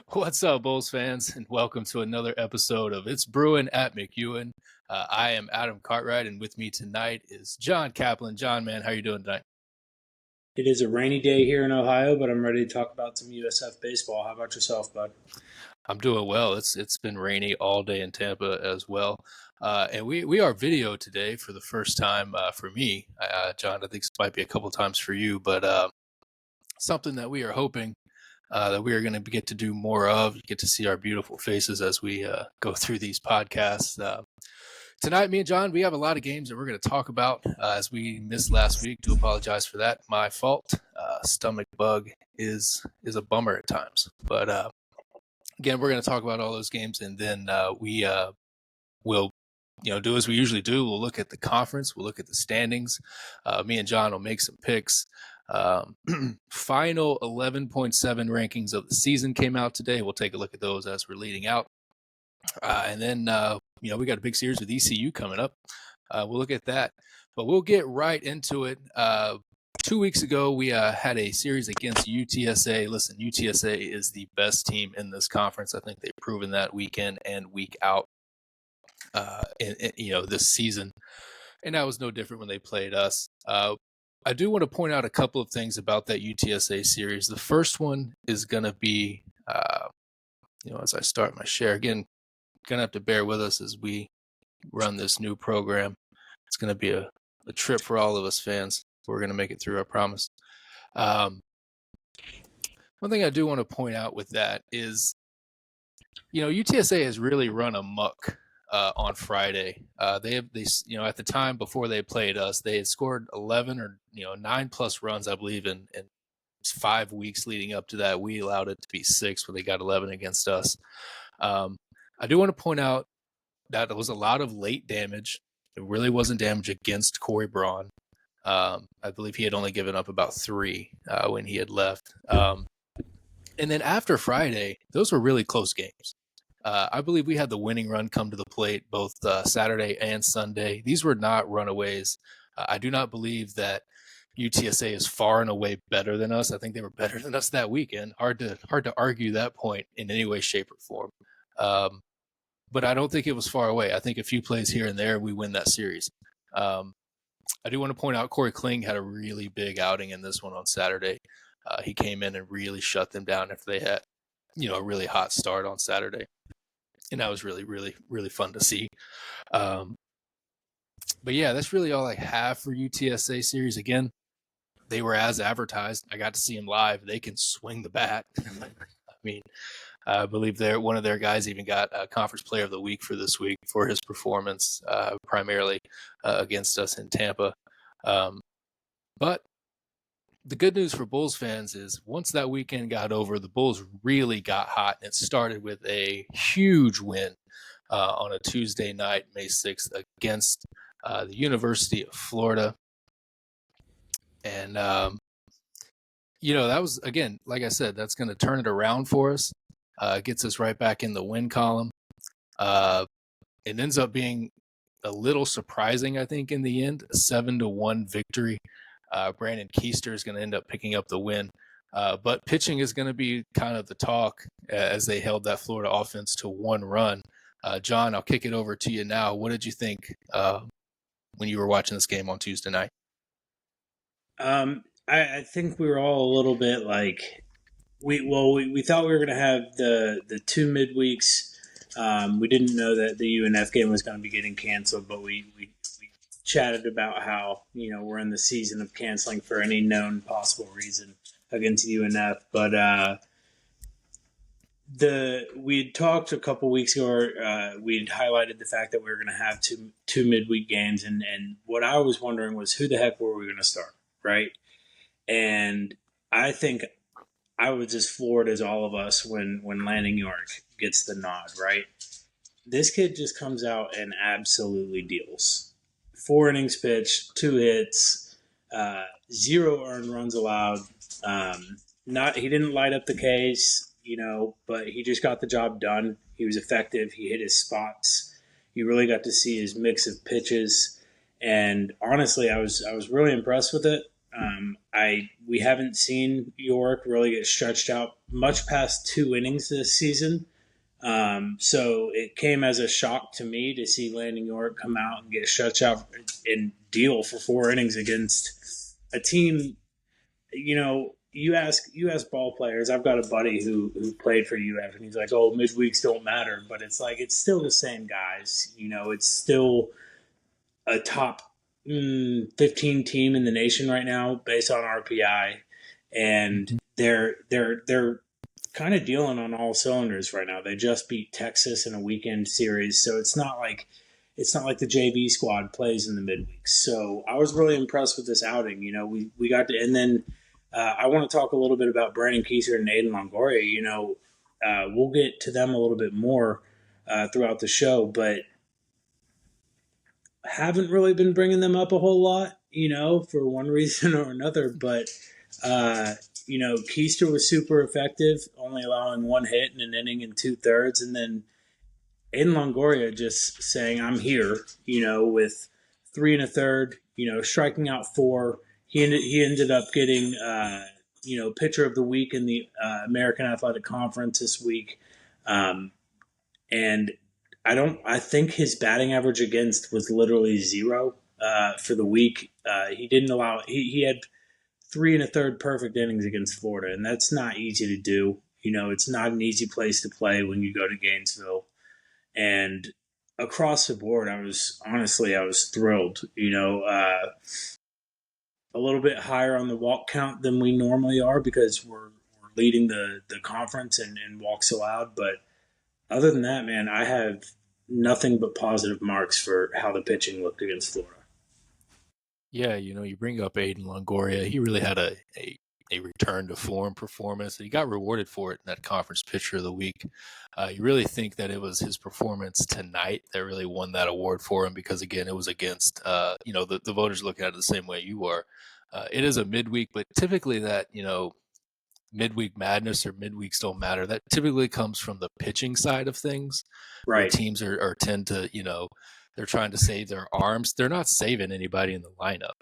What's up, Bulls fans, and welcome to another episode of It's Brewing at McEwen. I am Adam Cartwright, and with me tonight is John Kaplan. John, man, how you doing tonight? It is a rainy day here in Ohio, but I'm ready to talk about some USF baseball. How about yourself, bud? I'm doing well. It's been rainy all day in Tampa as well, and we are video today for the first time for me, John. I think this might be a couple times for you, but something that we are hoping that we are going to get to do more of. You get to see our beautiful faces as we go through these podcasts. Tonight, me and John, we have a lot of games that we're going to talk about. As we missed last week, do apologize for that. My fault. Stomach bug is a bummer at times. But again, we're going to talk about all those games, and then we will, do as we usually do. We'll look at the conference. We'll look at the standings. Me and John will make some picks. Final 11.7 rankings of the season came out today. We'll take a look at those as we're leading out. And then, we got a big series with ECU coming up. We'll look at that. But we'll get right into it. 2 weeks ago, we had a series against UTSA. Listen, UTSA is the best team in this conference. I think they've proven that week in and week out, this season. And that was no different when they played us. I do want to point out a couple of things about that UTSA series. The first one is going to be, as I start my share again, going to have to bear with us as we run this new program. It's going to be a trip for all of us fans. We're going to make it through, I promise. One thing I do want to point out with that is, UTSA has really run amok on Friday. They at the time before they played us, they had scored 11 or 9 plus runs, I believe, in 5 weeks leading up to that. We allowed it to be 6 when they got 11 against us. I do want to point out that there was a lot of late damage. It really wasn't damage against Corey Braun. I believe he had only given up about 3 when he had left. And then after Friday, those were really close games. I believe we had the winning run come to the plate both Saturday and Sunday. These were not runaways. I do not believe that UTSA is far and away better than us. I think they were better than us that weekend. Hard to argue that point in any way, shape, or form. But I don't think it was far away. I think a few plays here and there, we win that series. I do want to point out Corey Kling had a really big outing in this one on Saturday. He came in and really shut them down after they had, a really hot start on Saturday. And that was really, really, really fun to see. But yeah, that's really all I have for UTSA series. Again, they were as advertised. I got to see them live. They can swing the bat. I believe one of their guys even got a Conference Player of the Week for this week for his performance, primarily against us in Tampa. But the good news for Bulls fans is once that weekend got over, the Bulls really got hot, and it started with a huge win on a Tuesday night, May 6th, against the University of Florida. And, that was, again, like I said, that's going to turn it around for us. Gets us right back in the win column. It ends up being a little surprising, I think, in the end, a 7-1 victory. Brandon Keister is going to end up picking up the win. But pitching is going to be kind of the talk as they held that Florida offense to 1 run. John, I'll kick it over to you now. What did you think when you were watching this game on Tuesday night? I think we were all a little bit like we thought we were going to have the 2 midweeks. We didn't know that the UNF game was going to be getting canceled, but we chatted about how we're in the season of canceling for any known possible reason against UNF. But we had talked a couple weeks ago. We had highlighted the fact that we were going to have two midweek games, and what I was wondering was who the heck were we going to start, right? And I think I was as floored as all of us when Lanning York gets the nod, right? This kid just comes out and absolutely deals. 4 innings pitched, 2 hits, 0 earned runs allowed. He didn't light up the case, but he just got the job done. He was effective. He hit his spots. You really got to see his mix of pitches, and honestly, I was really impressed with it. We haven't seen York really get stretched out much past 2 innings this season. So it came as a shock to me to see Landon York come out and get shut out and deal for 4 innings against a team. You ask ball players. I've got a buddy who played for UF, and he's like, "Oh, midweeks don't matter," but it's like it's still the same guys. It's still a top 15 team in the nation right now based on RPI, and they're kind of dealing on all cylinders right now. They just beat Texas in a weekend series, so it's not like the JV squad plays in the midweeks. So I was really impressed with this outing. We got to, and then I want to talk a little bit about Brandon Keiser and Aiden Longoria. We'll get to them a little bit more throughout the show, but haven't really been bringing them up a whole lot, for one reason or another. But Keister was super effective, only allowing one hit in an inning and 2/3, and then Aiden Longoria just saying, "I'm here," with 3 1/3, striking out four. He ended up getting, pitcher of the week in the American Athletic Conference this week. And I think his batting average against was literally 0 for the week. He didn't allow, he had 3 1/3 perfect innings against Florida, and that's not easy to do. It's not an easy place to play when you go to Gainesville. And across the board, I was thrilled. A little bit higher on the walk count than we normally are because we're leading the conference and walks allowed. But other than that, man, I have nothing but positive marks for how the pitching looked against Florida. Yeah, you bring up Aiden Longoria. He really had a return to form performance. He got rewarded for it in that conference pitcher of the week. You really think that it was his performance tonight that really won that award for him because, again, it was against, the voters looking at it the same way you are. It is a midweek, but typically that, midweek madness or midweeks don't matter. That typically comes from the pitching side of things, where Right. teams are tend to, they're trying to save their arms. They're not saving anybody in the lineup,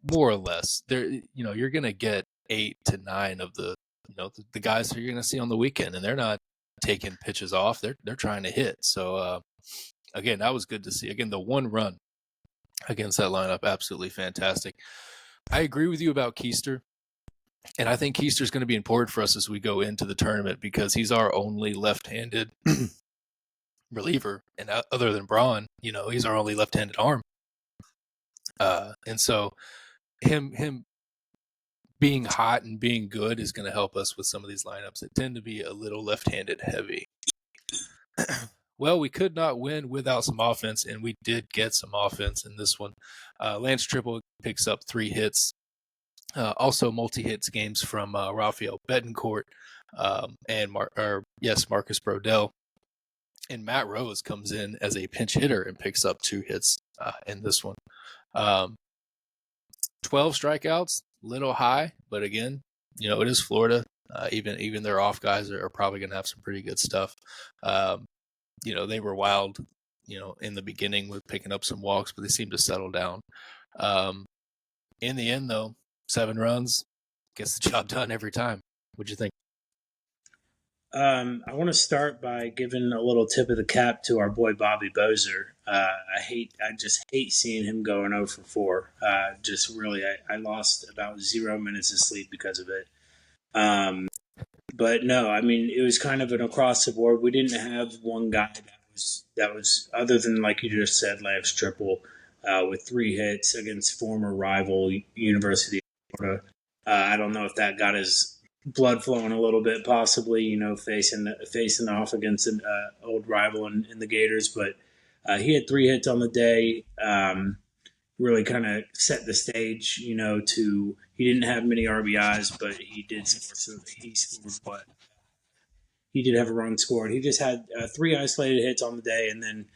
more or less. You're going to get 8 to 9 of the guys that you're going to see on the weekend, and they're not taking pitches off. They're trying to hit. So again, that was good to see. Again, the one run against that lineup, absolutely fantastic. I agree with you about Keister. And I think Keister's going to be important for us as we go into the tournament because he's our only left-handed reliever. And other than Braun, he's our only left-handed arm. And so him being hot and being good is going to help us with some of these lineups that tend to be a little left-handed heavy. Well, we could not win without some offense, and we did get some offense in this one. Lance Triple picks up 3 hits. Also multi-hits games from Rafael Betancourt and Marcus Brodell. And Matt Rose comes in as a pinch hitter and picks up 2 hits in this one. 12 strikeouts, little high, but again, it is Florida. Even their off guys are probably going to have some pretty good stuff. They were wild, in the beginning with picking up some walks, but they seem to settle down. In the end, though, 7 runs gets the job done every time. What'd you think? I want to start by giving a little tip of the cap to our boy Bobby Bozer. I just hate seeing him going 0 for 4. I lost about 0 minutes of sleep because of it. But no, it was kind of an across the board. We didn't have one guy that was other than, like you just said, Lance Triple with 3 hits against former rival University of Florida. I don't know if that got his blood flowing a little bit, possibly, facing off against an old rival in the Gators. But he had 3 hits on the day. Really kind of set the stage, he didn't have many RBIs, but he did score. So he scored he did have a run scored. He just had 3 isolated hits on the day, and then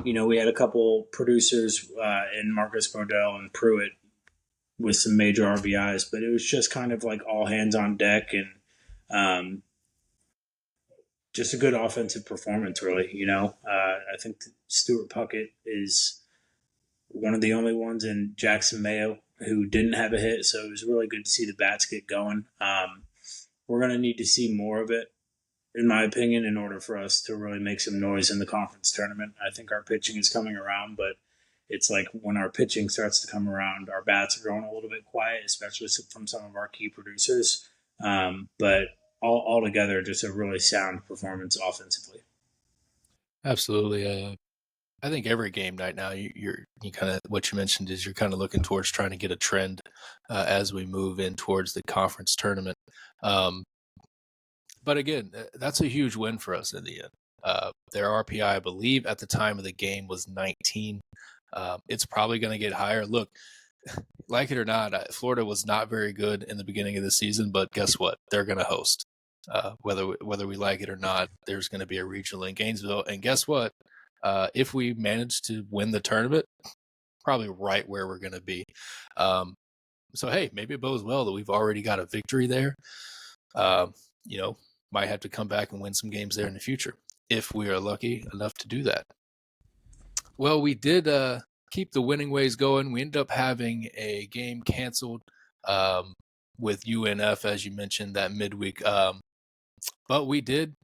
we had a couple producers in Marcus Brodell and Pruitt with some major RBIs, but it was just kind of like all hands on deck and just a good offensive performance, really. I think Stuart Puckett is one of the only ones in Jackson Mayo who didn't have a hit, so it was really good to see the bats get going. we're going to need to see more of it, in my opinion, in order for us to really make some noise in the conference tournament. I think our pitching is coming around, but it's like when our pitching starts to come around, our bats are going a little bit quiet, especially from some of our key producers. But all together, just a really sound performance offensively. Absolutely. I think every game night now, you kind of what you mentioned is you're kind of looking towards trying to get a trend as we move in towards the conference tournament. Um, but again, that's a huge win for us in the end. Their RPI, I believe, at the time of the game was 19. It's probably going to get higher. Look, like it or not, Florida was not very good in the beginning of the season, but guess what? They're going to host. Whether we like it or not, there's going to be a regional in Gainesville, and guess what? If we manage to win the tournament, probably right where we're going to be. So hey, maybe it bodes well that we've already got a victory there. You know, might have to come back and win some games there in the future if we are lucky enough to do that. Well, we did keep the winning ways going. We ended up having a game canceled with UNF, as you mentioned, that midweek. But we did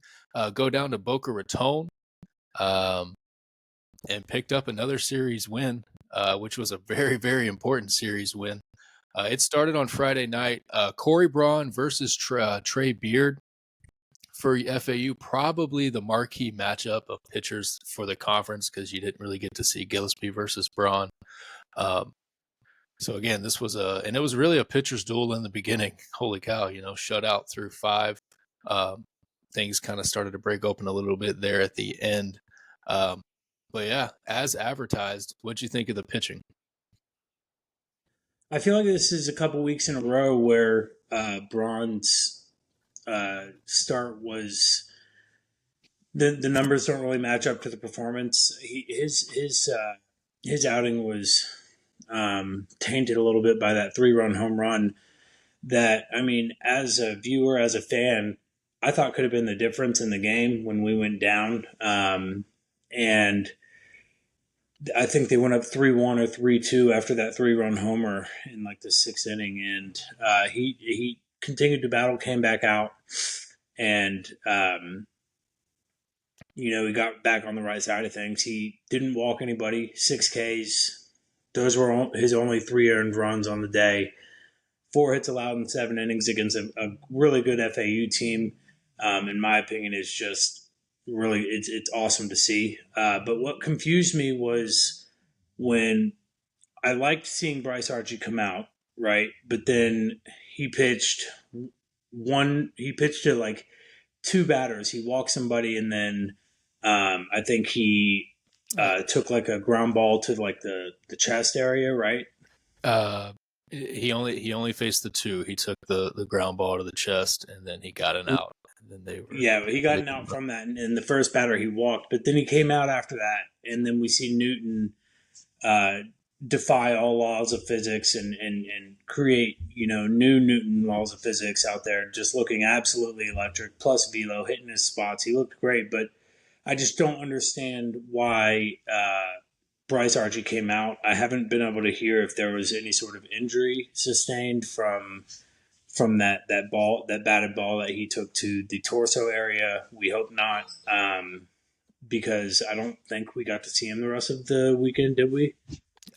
go down to Boca Raton and picked up another series win, which was a very, very important series win. It started on Friday night. Corey Braun versus Trey Beard for FAU, probably the marquee matchup of pitchers for the conference because you didn't really get to see Gillespie versus Braun. So again, this was and it was really a pitcher's duel in the beginning. Holy cow, shutout through 5. Things kind of started to break open a little bit there at the end. But yeah, as advertised, what'd you think of the pitching? I feel like this is a couple weeks in a row where Braun's start was the numbers don't really match up to the performance. His outing was tainted a little bit by that 3-run home run. That, I mean, as a viewer, as a fan, I thought could have been the difference in the game when we went down. And I think they went up 3-1 or 3-2 after that 3-run homer in like the 6th inning, and he continued to battle, came back out, and he got back on the right side of things. He didn't walk anybody, 6 Ks. Those were his only 3 earned runs on the day. 4 hits allowed in 7 innings against a really good FAU team. In my opinion, is just really it's awesome to see. But what confused me was when I liked seeing Bryce Archie come out, right? But then he pitched to like 2 batters. He walked somebody, and then I think he took like a ground ball to like the chest area, right? He only faced the 2. He took the ground ball to the chest, and then he got an out. And then he got an out from that. And the first batter he walked, but then he came out after that, and then we see Newton defy all laws of physics and create new Newton laws of physics out there, just looking absolutely electric. Plus velo, hitting his spots. He looked great, but I just don't understand why Bryce Archie came out. I haven't been able to hear if there was any sort of injury sustained from that batted ball that he took to the torso area. We hope not, because I don't think we got to see him the rest of the weekend, did we?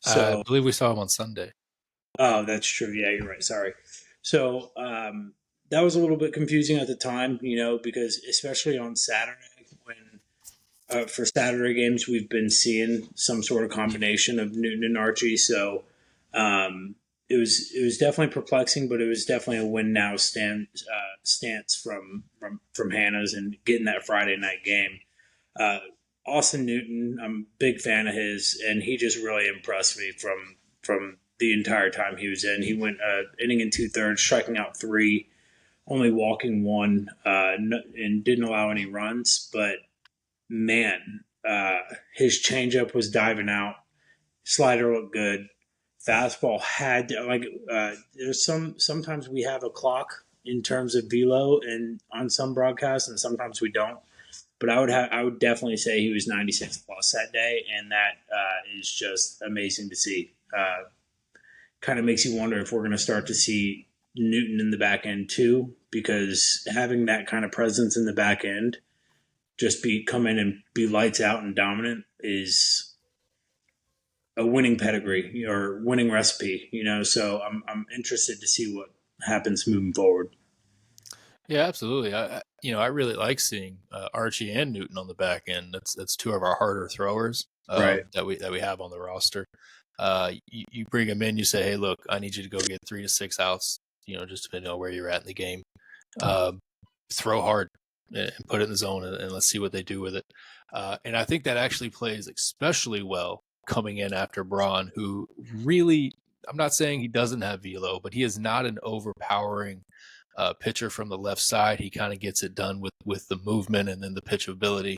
So I believe we saw him on Sunday. Oh, that's true. Yeah, you're right. Sorry. So that was a little bit confusing at the time, because especially on Saturday, when for Saturday games we've been seeing some sort of combination of Newton and Archie. So it was definitely perplexing, but it was definitely a win now stance from Hannah's and getting that Friday night game. Austin Newton, I'm a big fan of his, and he just really impressed me from the entire time he was in. He went inning and 2/3, striking out 3, only walking 1, and didn't allow any runs. But man, his changeup was diving out. Slider looked good. Fastball had there's sometimes we have a clock in terms of velo and on some broadcasts, and sometimes we don't. But I would definitely say he was 96 plus that day, and that is just amazing to see. Kind of makes you wonder if we're going to start to see Newton in the back end too, because having that kind of presence in the back end, just come in and be lights out and dominant is a winning pedigree or winning recipe, So I'm interested to see what happens moving forward. Yeah, absolutely. I really like seeing Archie and Newton on the back end. That's two of our harder throwers Right. that we have on the roster. You bring them in, you say, hey, look, I need you to go get 3 to 6 outs. Just depending on where you're at in the game. Throw hard and put it in the zone, and let's see what they do with it. And I think that actually plays especially well coming in after Braun, who really, I'm not saying he doesn't have velo, but he is not an overpowering pitcher from the left side. He kind of gets it done with the movement and then the pitchability,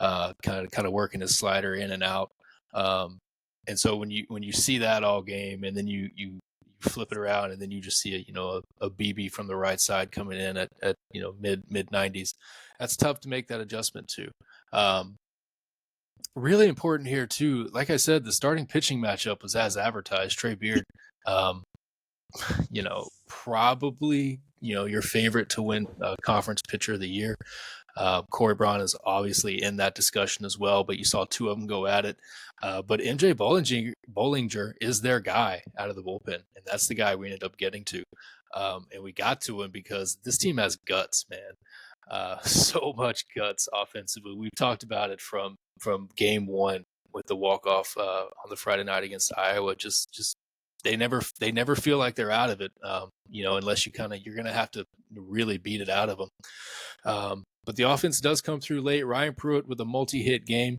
kind of working his slider in and out. And so when you see that all game, and then you flip it around, and then you just see a BB from the right side coming in at mid 90s. That's tough to make that adjustment to. Really important here too. Like I said, the starting pitching matchup was as advertised. Trey Beard, probably your favorite to win conference pitcher of the year. Corey Braun is obviously in that discussion as well, but you saw two of them go at it. But MJ Bollinger is their guy out of the bullpen, and that's the guy we ended up getting to. And we got to him because this team has guts, man. So much guts offensively. We've talked about it from game one with the walk-off on the Friday night against Iowa. Just they never feel like they're out of it, unless you're going to have to really beat it out of them. But the offense does come through late. Ryan Pruitt with a multi-hit game.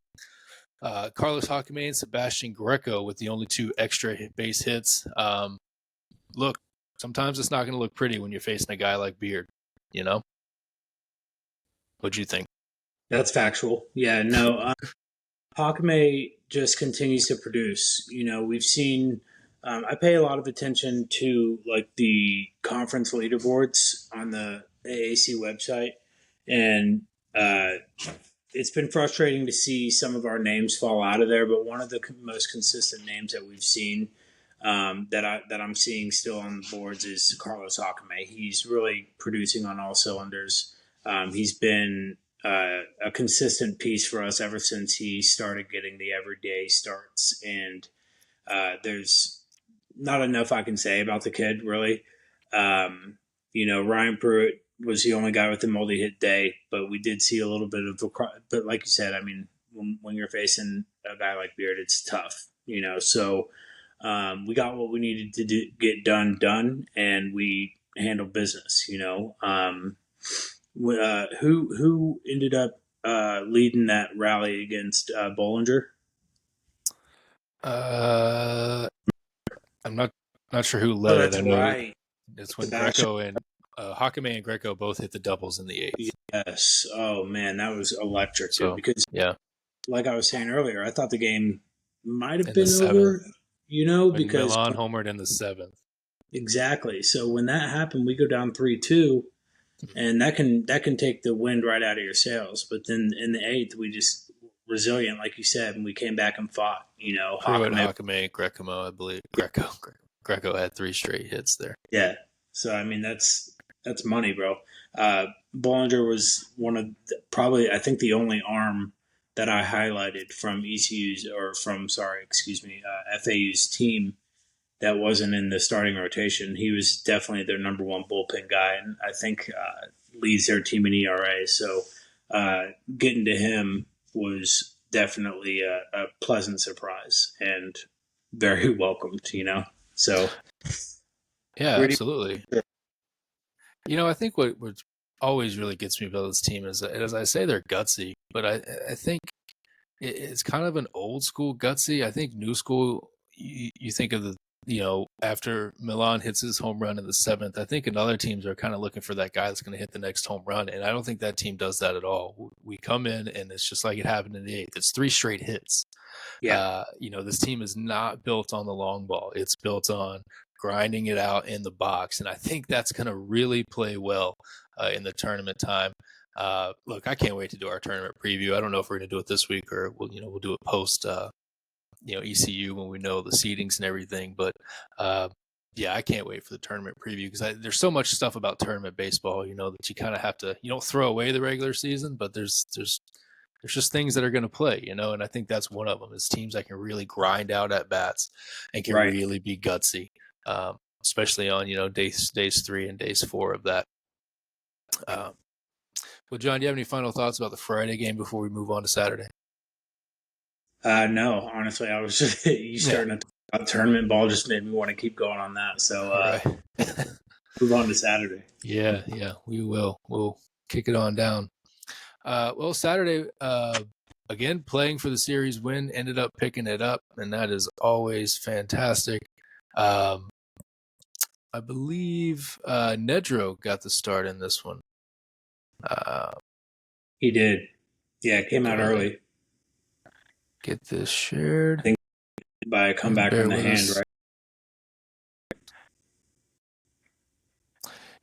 Carlos Jacome and Sebastian Greco with the only 2 extra base hits. Look, sometimes it's not going to look pretty when you're facing a guy like Beard, What'd you think? That's factual. Yeah, no. Jacome just continues to produce. We've seen. I pay a lot of attention to like the conference leaderboards on the AAC website, and it's been frustrating to see some of our names fall out of there. But one of the most consistent names that we've seen that I'm seeing still on the boards is Carlos Jacome. He's really producing on all cylinders. He's been a consistent piece for us ever since he started getting the everyday starts, and there's not enough I can say about the kid, really. Ryan Pruitt was the only guy with a multi-hit day, but we did see a little bit of but like you said, I mean, when you're facing a guy like Beard, it's tough, So we got what we needed to get done, and we handled business, Who ended up leading that rally against Bollinger? I'm not sure who led it. That's I know right. it's when Greco and Jacome and Greco both hit the doubles in the 8th. Yes. Oh man, that was electric, dude. So, because yeah, like I was saying earlier, I thought the game might have in been the over. 7th. Because Milan homered in the 7th. Exactly. So when that happened, we go down 3-2, and that can take the wind right out of your sails. But then in the 8th, we just resilient, like you said, and we came back and fought. Jacome, Greco, I believe. Greco had 3 straight hits there. Yeah. So I mean that's money, bro. Bollinger was one of probably I think the only arm that I highlighted from FAU's team that wasn't in the starting rotation. He was definitely their number 1 bullpen guy, and I think leads their team in ERA. So getting to him was definitely a pleasant surprise and very welcomed, So yeah, absolutely. I think what always really gets me about this team is, as I say, they're gutsy, but I think it's kind of an old school gutsy. I think new school, you think of the, after Milan hits his home run in the 7th, I think another teams are kind of looking for that guy that's going to hit the next home run. And I don't think that team does that at all. We come in and it's just like it happened in the 8th. It's 3 straight hits. Yeah. This team is not built on the long ball. It's built on grinding it out in the box. And I think that's going to really play well in the tournament time. Look, I can't wait to do our tournament preview. I don't know if we're going to do it this week or we'll do it post, ECU when we know the seedings and everything. But Yeah, I can't wait for the tournament preview because there's so much stuff about tournament baseball, that you kind of have to. You don't throw away the regular season, but there's just things that are going to play, and I think that's one of them is teams that can really grind out at bats and can Right. really be gutsy, especially on days 3 and days 4 of that. Well, John, do you have any final thoughts about the Friday game before we move on to Saturday? No, honestly, I was just you starting to talk about tournament ball just made me want to keep going on that. So All right. move on to Saturday. Yeah, we will. We'll kick it on down. Well, Saturday, again, playing for the series win, ended up picking it up, and that is always fantastic. I believe Nedro got the start in this one. He did. Yeah, it came out early. Get this shared. By a comeback on the hand, right?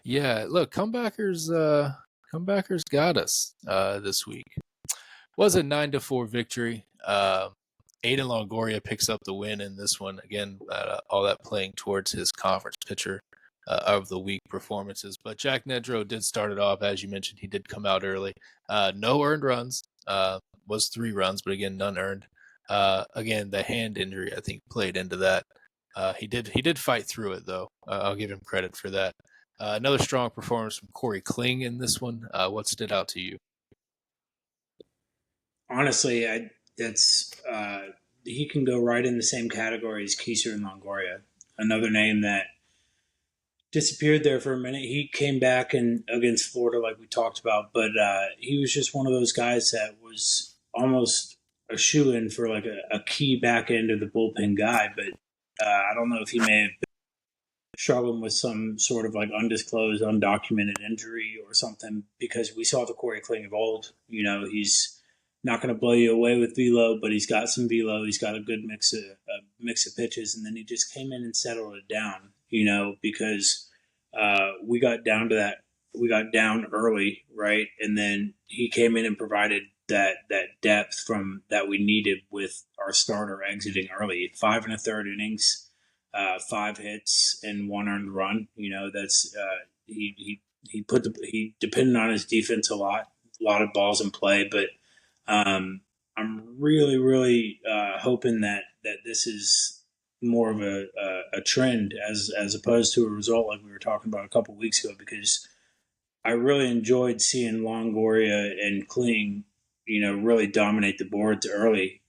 Yeah, look, comebackers got us this week. Was a 9-4 victory. Aiden Longoria picks up the win in this one. Again, all that playing towards his conference pitcher of the week performances. But Jack Nedro did start it off. As you mentioned, he did come out early. No earned runs. Was 3 runs, but again, none earned. Again, the hand injury, I think, played into that. He did fight through it, though. I'll give him credit for that. Another strong performance from Corey Kling in this one. What stood out to you? Honestly, he can go right in the same category as Keiser and Longoria. Another name that disappeared there for a minute. He came back against Florida, like we talked about, but he was just one of those guys that was almost a shoe-in for like a key back end of the bullpen guy. But I don't know if he may have been struggling with some sort of like undisclosed, undocumented injury or something, because we saw the Corey Kling of old. He's not going to blow you away with velo, but he's got some velo. He's got a good mix of pitches, and then he just came in and settled it down. Because we got down to that. We got down early, right, and then he came in and provided that depth from that we needed with our starter exiting early. 5 1/3 innings, 5 hits and 1 earned run. That's he depended on his defense a lot of balls in play, but I'm really, really hoping that this is more of a trend as opposed to a result like we were talking about a couple of weeks ago, because I really enjoyed seeing Longoria and Kling, really dominate the boards early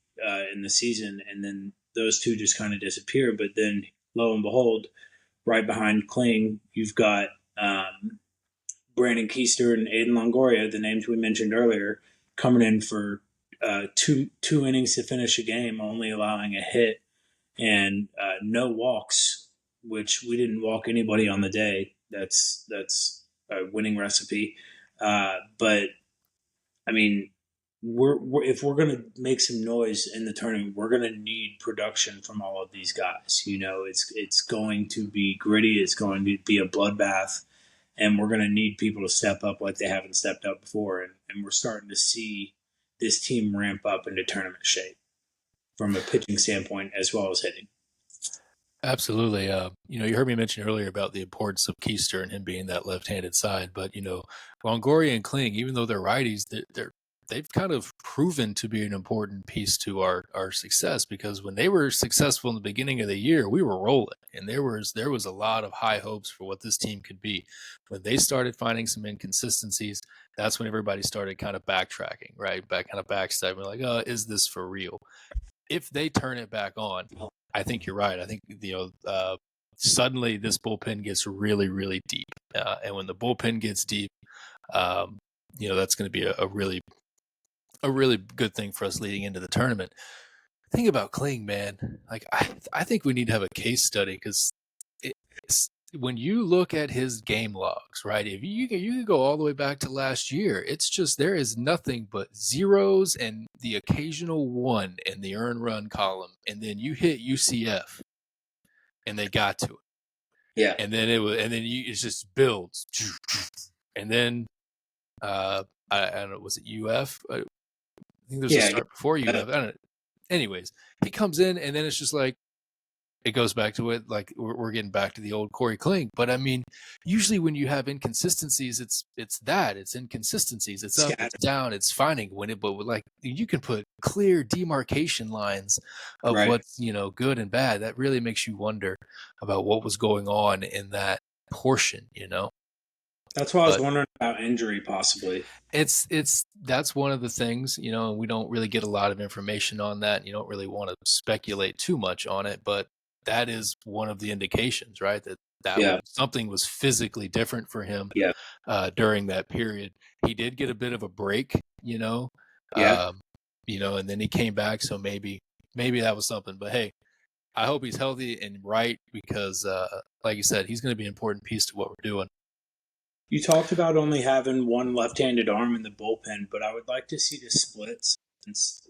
in the season, and then those two just kind of disappear. But then, lo and behold, right behind Kling, you've got Brandon Keister and Aiden Longoria, the names we mentioned earlier, coming in for two innings to finish a game, only allowing a hit and no walks, which we didn't walk anybody on the day. That's a winning recipe. But I mean, if we're going to make some noise in the tournament, we're going to need production from all of these guys. It's going to be gritty. It's going to be a bloodbath. And we're going to need people to step up like they haven't stepped up before. And we're starting to see this team ramp up into tournament shape from a pitching standpoint as well as hitting. Absolutely. You heard me mention earlier about the importance of Keister and him being that left-handed side. But, Longoria and Kling, even though they're righties, they've kind of proven to be an important piece to our success, because when they were successful in the beginning of the year, we were rolling, and there was a lot of high hopes for what this team could be. When they started finding some inconsistencies, that's when everybody started kind of backtracking, right? Backstepping, like, oh, is this for real? If they turn it back on, I think you're right. I think, suddenly this bullpen gets really, really deep. And when the bullpen gets deep, that's going to be a really good thing for us leading into the tournament. Think about Kling, man. Like, I think we need to have a case study, because when you look at his game logs, right? If you can go all the way back to last year, it's just there is nothing but zeros and the occasional 1 in the earn run column, and then you hit UCF, and they got to it. Yeah, and then it just builds, and then I don't know, was it UF? I think there's a start before UF. I don't know. Anyways, he comes in, and then it's just like, it goes back to it, like we're getting back to the old Corey Kling. But I mean, usually when you have inconsistencies, it's inconsistencies. It's up, it's Scattered. down, it's finding when it. But like you can put clear demarcation lines of Right. what's good and bad. That really makes you wonder about what was going on in that portion. That's why I was But wondering about injury possibly. it's that's one of the things, and we don't really get a lot of information on that. And you don't really want to speculate too much on it, but that is one of the indications, right? That Yeah. something was physically different for him Yeah. during that period. He did get a bit of a break, Yeah. um, and then he came back. So maybe that was something. But hey, I hope he's healthy and right because, like you said, he's going to be an important piece to what we're doing. You talked about only having one left-handed arm in the bullpen, but I would like to see the splits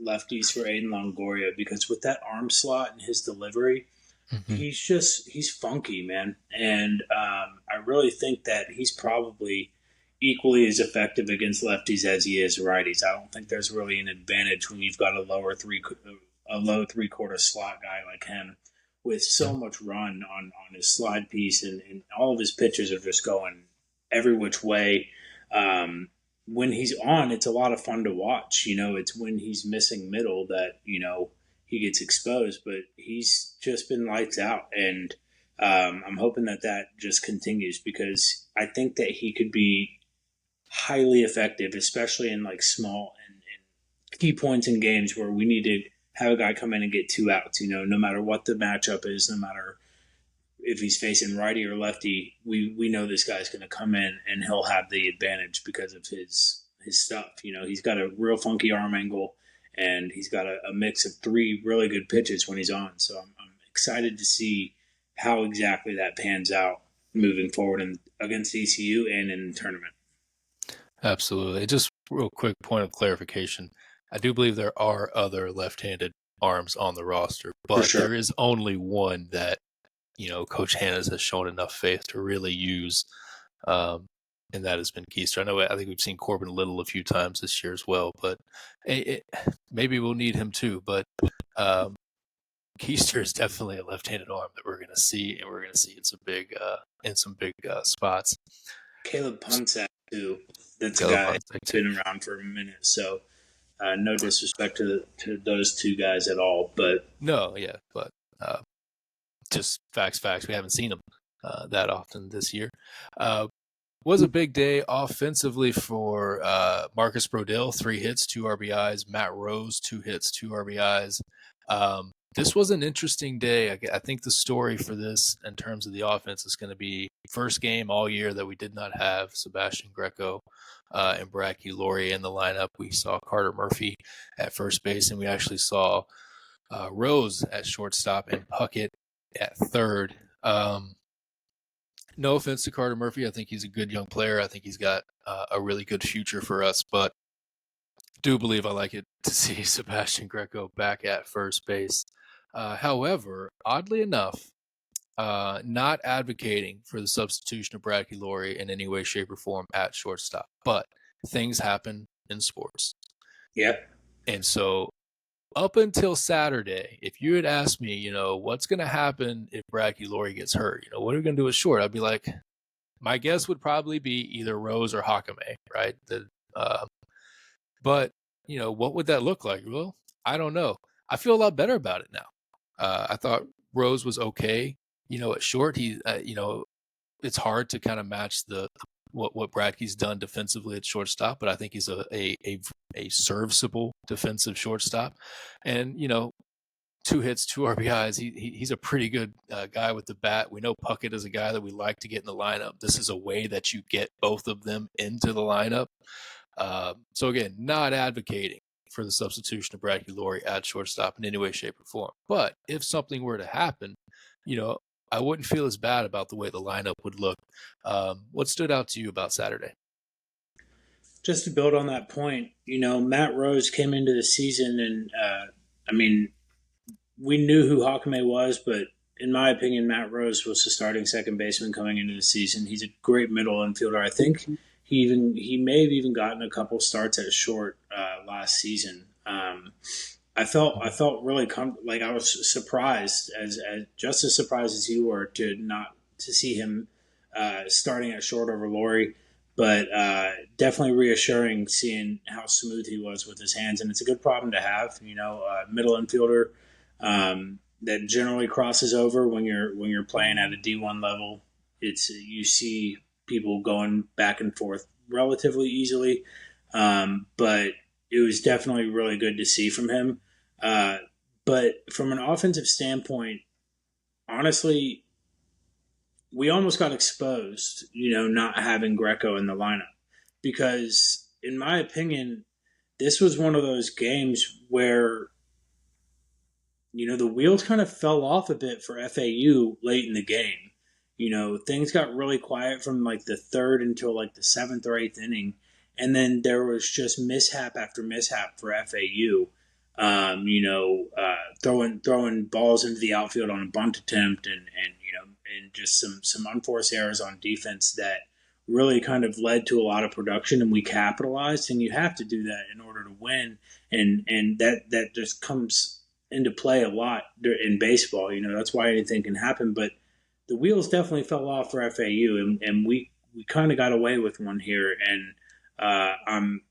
lefties for Aiden Longoria because with that arm slot and his delivery, Mm-hmm. he's funky, man, and I really think that he's probably equally as effective against lefties as he is righties. I don't think there's really an advantage when you've got a low three-quarter slot guy like him with so much run on his slide piece, and all of his pitches are just going every which way. When he's on, it's a lot of fun to watch. It's when he's missing middle that he gets exposed, but he's just been lights out, and I'm hoping that that just continues because I think that he could be highly effective, especially in like small and key points in games where we need to have a guy come in and get 2 outs. No matter what the matchup is, no matter if he's facing righty or lefty, we know this guy's going to come in and he'll have the advantage because of his stuff. He's got a real funky arm angle and he's got a mix of three really good pitches when he's on. So I'm excited to see how exactly that pans out moving forward against ECU and in the tournament. Absolutely. Just real quick point of clarification. I do believe there are other left-handed arms on the roster, For but sure. there is only one that, Coach Hannes has shown enough faith to really use, um, and that has been Keister. I think we've seen Corbin Little a few times this year as well, but maybe we'll need him too. But um, Keister is definitely a left-handed arm that we're going to see, and we're going to see in some big spots. Caleb Punsack, too. That's a Caleb guy Ponce, who's been around for a minute. So no disrespect to those two guys at all, but no, yeah, but just facts. We haven't seen him that often this year. Was a big day offensively for Marcus Brodell, 3 hits, 2 RBIs. Matt Rose, 2 hits, 2 RBIs. This was an interesting day. I think the story for this in terms of the offense is going to be first game all year that we did not have Sebastian Greco and Bracky Laurier in the lineup. We saw Carter Murphy at first base, and we actually saw Rose at shortstop and Puckett at third. No offense to Carter Murphy. I think he's a good young player. I think he's got a really good future for us, but do believe I like it to see Sebastian Greco back at first base. However, oddly enough, not advocating for the substitution of Bracky Laurier in any way, shape, or form at shortstop, but things happen in sports. yeah. And so up until Saturday, if you had asked me, what's going to happen if Bracky Laurier gets hurt? What are we going to do with short? I'd be like, my guess would probably be either Rose or Hakame, right? But, what would that look like? Well, I don't know. I feel a lot better about it now. I thought Rose was okay, at short. It's hard to kind of match what Bradkey's done defensively at shortstop, but I think he's a serviceable defensive shortstop. And, 2 hits, 2 RBIs. He's a pretty good guy with the bat. We know Puckett is a guy that we like to get in the lineup. This is a way that you get both of them into the lineup. So again, not advocating for the substitution of Bracky Laurier at shortstop in any way, shape, or form. But if something were to happen, I wouldn't feel as bad about the way the lineup would look. What stood out to you about Saturday? Just to build on that point, Matt Rose came into the season, and I mean, we knew who Hakame was, but in my opinion, Matt Rose was the starting second baseman coming into the season. He's a great middle infielder. I think he may have even gotten a couple starts at short last season. I felt really like I was surprised, as just as surprised as you were to see him starting at short over Laurie, but definitely reassuring seeing how smooth he was with his hands, and it's a good problem to have. Middle infielder that generally crosses over when you're playing at a D1 level. It's you see people going back and forth relatively easily, but it was definitely really good to see from him. Uh, but from an offensive standpoint, honestly, we almost got exposed, not having Greco in the lineup. Because, in my opinion, this was one of those games where, the wheels kind of fell off a bit for FAU late in the game. Things got really quiet from like the third until like the seventh or eighth inning. And then there was just mishap after mishap for FAU. Throwing balls into the outfield on a bunt attempt, and just some unforced errors on defense that really kind of led to a lot of production, and we capitalized. And you have to do that in order to win, and that just comes into play a lot in baseball. That's why anything can happen. But the wheels definitely fell off for FAU, and we kind of got away with one here. And I'm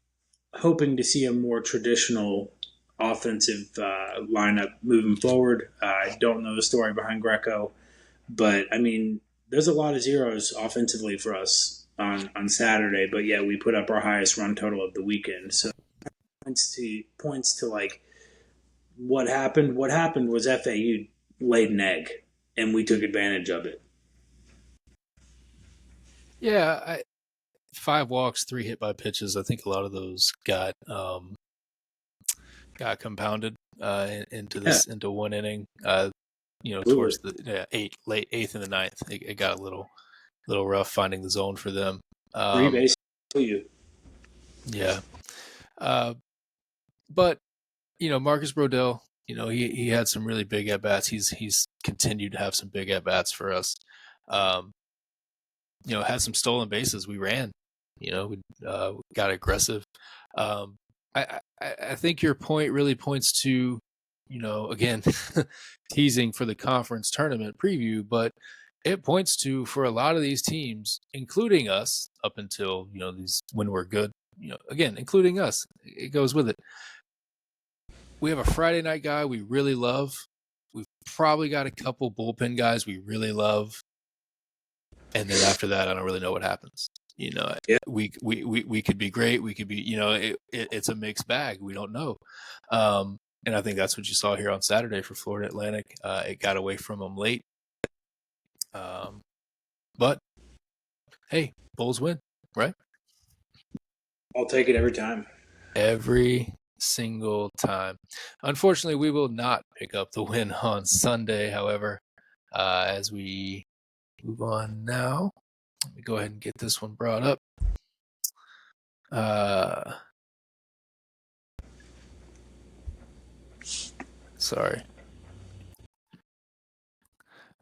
hoping to see a more traditional offensive lineup moving forward. I don't know the story behind Greco, but I mean, there's a lot of zeros offensively for us on Saturday. But yeah, we put up our highest run total of the weekend. So points to like what happened. What happened was FAU laid an egg, and we took advantage of it. Yeah, 5 walks, 3 hit by pitches. I think a lot of those got compounded Yeah, into one inning. absolutely. Towards the late eighth and the ninth, it got a little rough finding the zone for them. Three Um, bases. You. yeah, uh, but Marcus Brodell, he had some really big at bats. He's continued to have some big at bats for us. Um, had some stolen bases. We ran. We got aggressive. Um, I think your point really points to, again, teasing for the conference tournament preview, but it points to for a lot of these teams, including us, up until these when we're good. Again, including us, it goes with it. We have a Friday night guy we really love. We've probably got a couple bullpen guys we really love, and then after that, I don't really know what happens. Yeah. We could be great. We could be, it's a mixed bag. We don't know. And I think that's what you saw here on Saturday for Florida Atlantic. It got away from them late. But hey, Bulls win, right? I'll take it every time. Every single time. Unfortunately, we will not pick up the win on Sunday, however, as we move on now. Let me go ahead and get this one brought up. Sorry.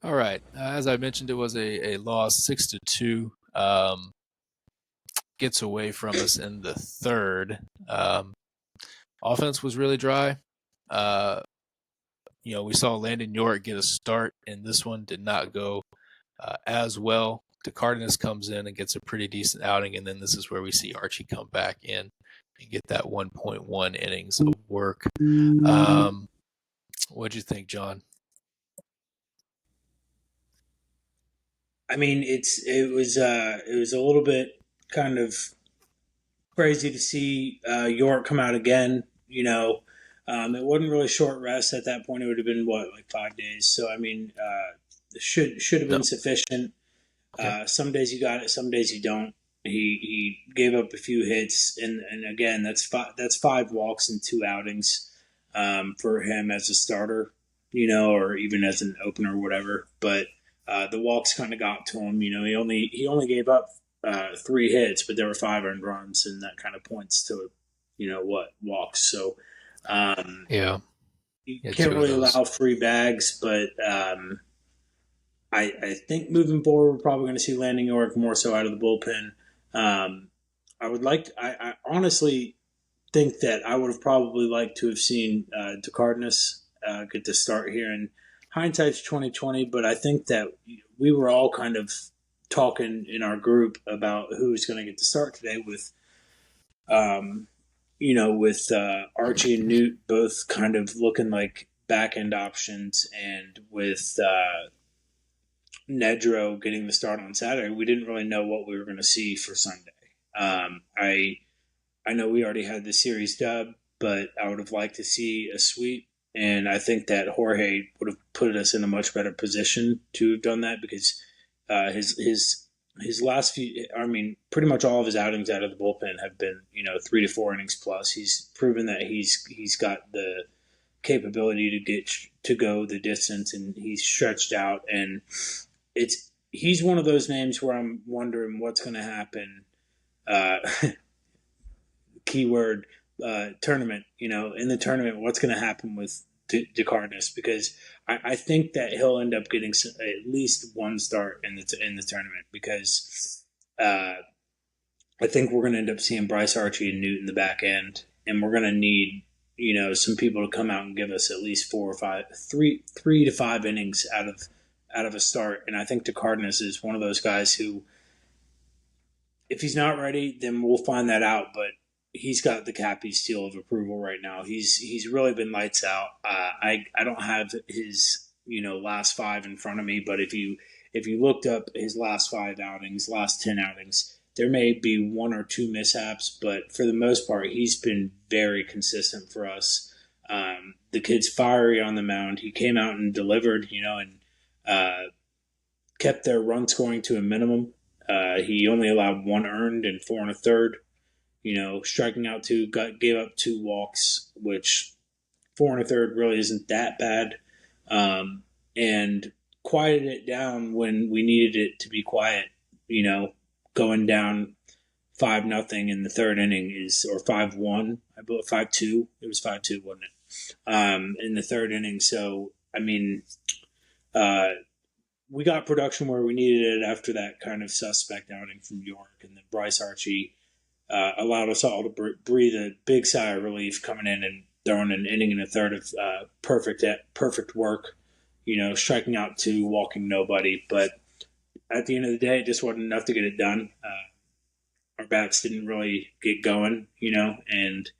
All right. As I mentioned, it was a loss 6-2. Gets away from us in the third. Offense was really dry. We saw Landon York get a start, and this one did not go as well. DeCardenas comes in and gets a pretty decent outing, and then this is where we see Archie come back in and get that 1.1 innings of work. What'd you think, John? I mean, it was a little bit kind of crazy to see York come out again. It wasn't really short rest at that point. It would have been what, like 5 days. So I mean, should have No. been sufficient. Okay. Some days you got it, some days you don't. He gave up a few hits, and again, that's 5 walks in 2 outings for him as a starter, or even as an opener or whatever. But the walks kind of got to him. He only gave up 3 hits, but there were 5 earned runs, and that kind of points to what walks. So Yeah. you Yeah, can't two of really those. allow free bags, but I think moving forward, we're probably going to see Landon York more so out of the bullpen. I would like. I honestly, think that I would have probably liked to have seen DeCardenas get to start here. And hindsight's 2020, but I think that we were all kind of talking in our group about who was going to get to start today with, um, with Archie and Newt both kind of looking like back end options, and with Nedro getting the start on Saturday, we didn't really know what we were going to see for Sunday. I know we already had the series dub, but I would have liked to see a sweep, and I think that Jorge would have put us in a much better position to have done that, because his last few, I mean, pretty much all of his outings out of the bullpen have been 3 to 4 innings plus. He's proven that he's got the capability to go the distance, and he's stretched out, and he's one of those names where I'm wondering what's going to happen. Keyword tournament. In the tournament, what's going to happen with DeCardenas? Because I think that he'll end up getting at least one start in the tournament, because I think we're going to end up seeing Bryce, Archie, and Newt in the back end, and we're going to need some people to come out and give us at least 3 to 5 innings out of a start. And I think DeCardenas is one of those guys who, if he's not ready, then we'll find that out. But he's got the Cappy seal of approval right now. He's really been lights out. I don't have his last 5 in front of me, but if you looked up his last 5 outings, last 10 outings, there may be 1 or 2 mishaps, but for the most part, he's been very consistent for us. The kid's fiery on the mound. He came out and delivered, and kept their run scoring to a minimum. He only allowed 1 earned and 4 1/3. Striking out 2, gave up 2 walks, which 4 1/3 really isn't that bad. And quieted it down when we needed it to be quiet. Going down 5-0 in the 3rd inning or 5-1, I believe 5-2. It was 5-2, wasn't it? In the 3rd inning. So I mean, we got production where we needed it after that kind of suspect outing from York, and then Bryce Archie allowed us all to breathe a big sigh of relief, coming in and throwing an inning and a third of perfect work. Striking out 2, walking nobody, but at the end of the day, it just wasn't enough to get it done. Our bats didn't really get going, and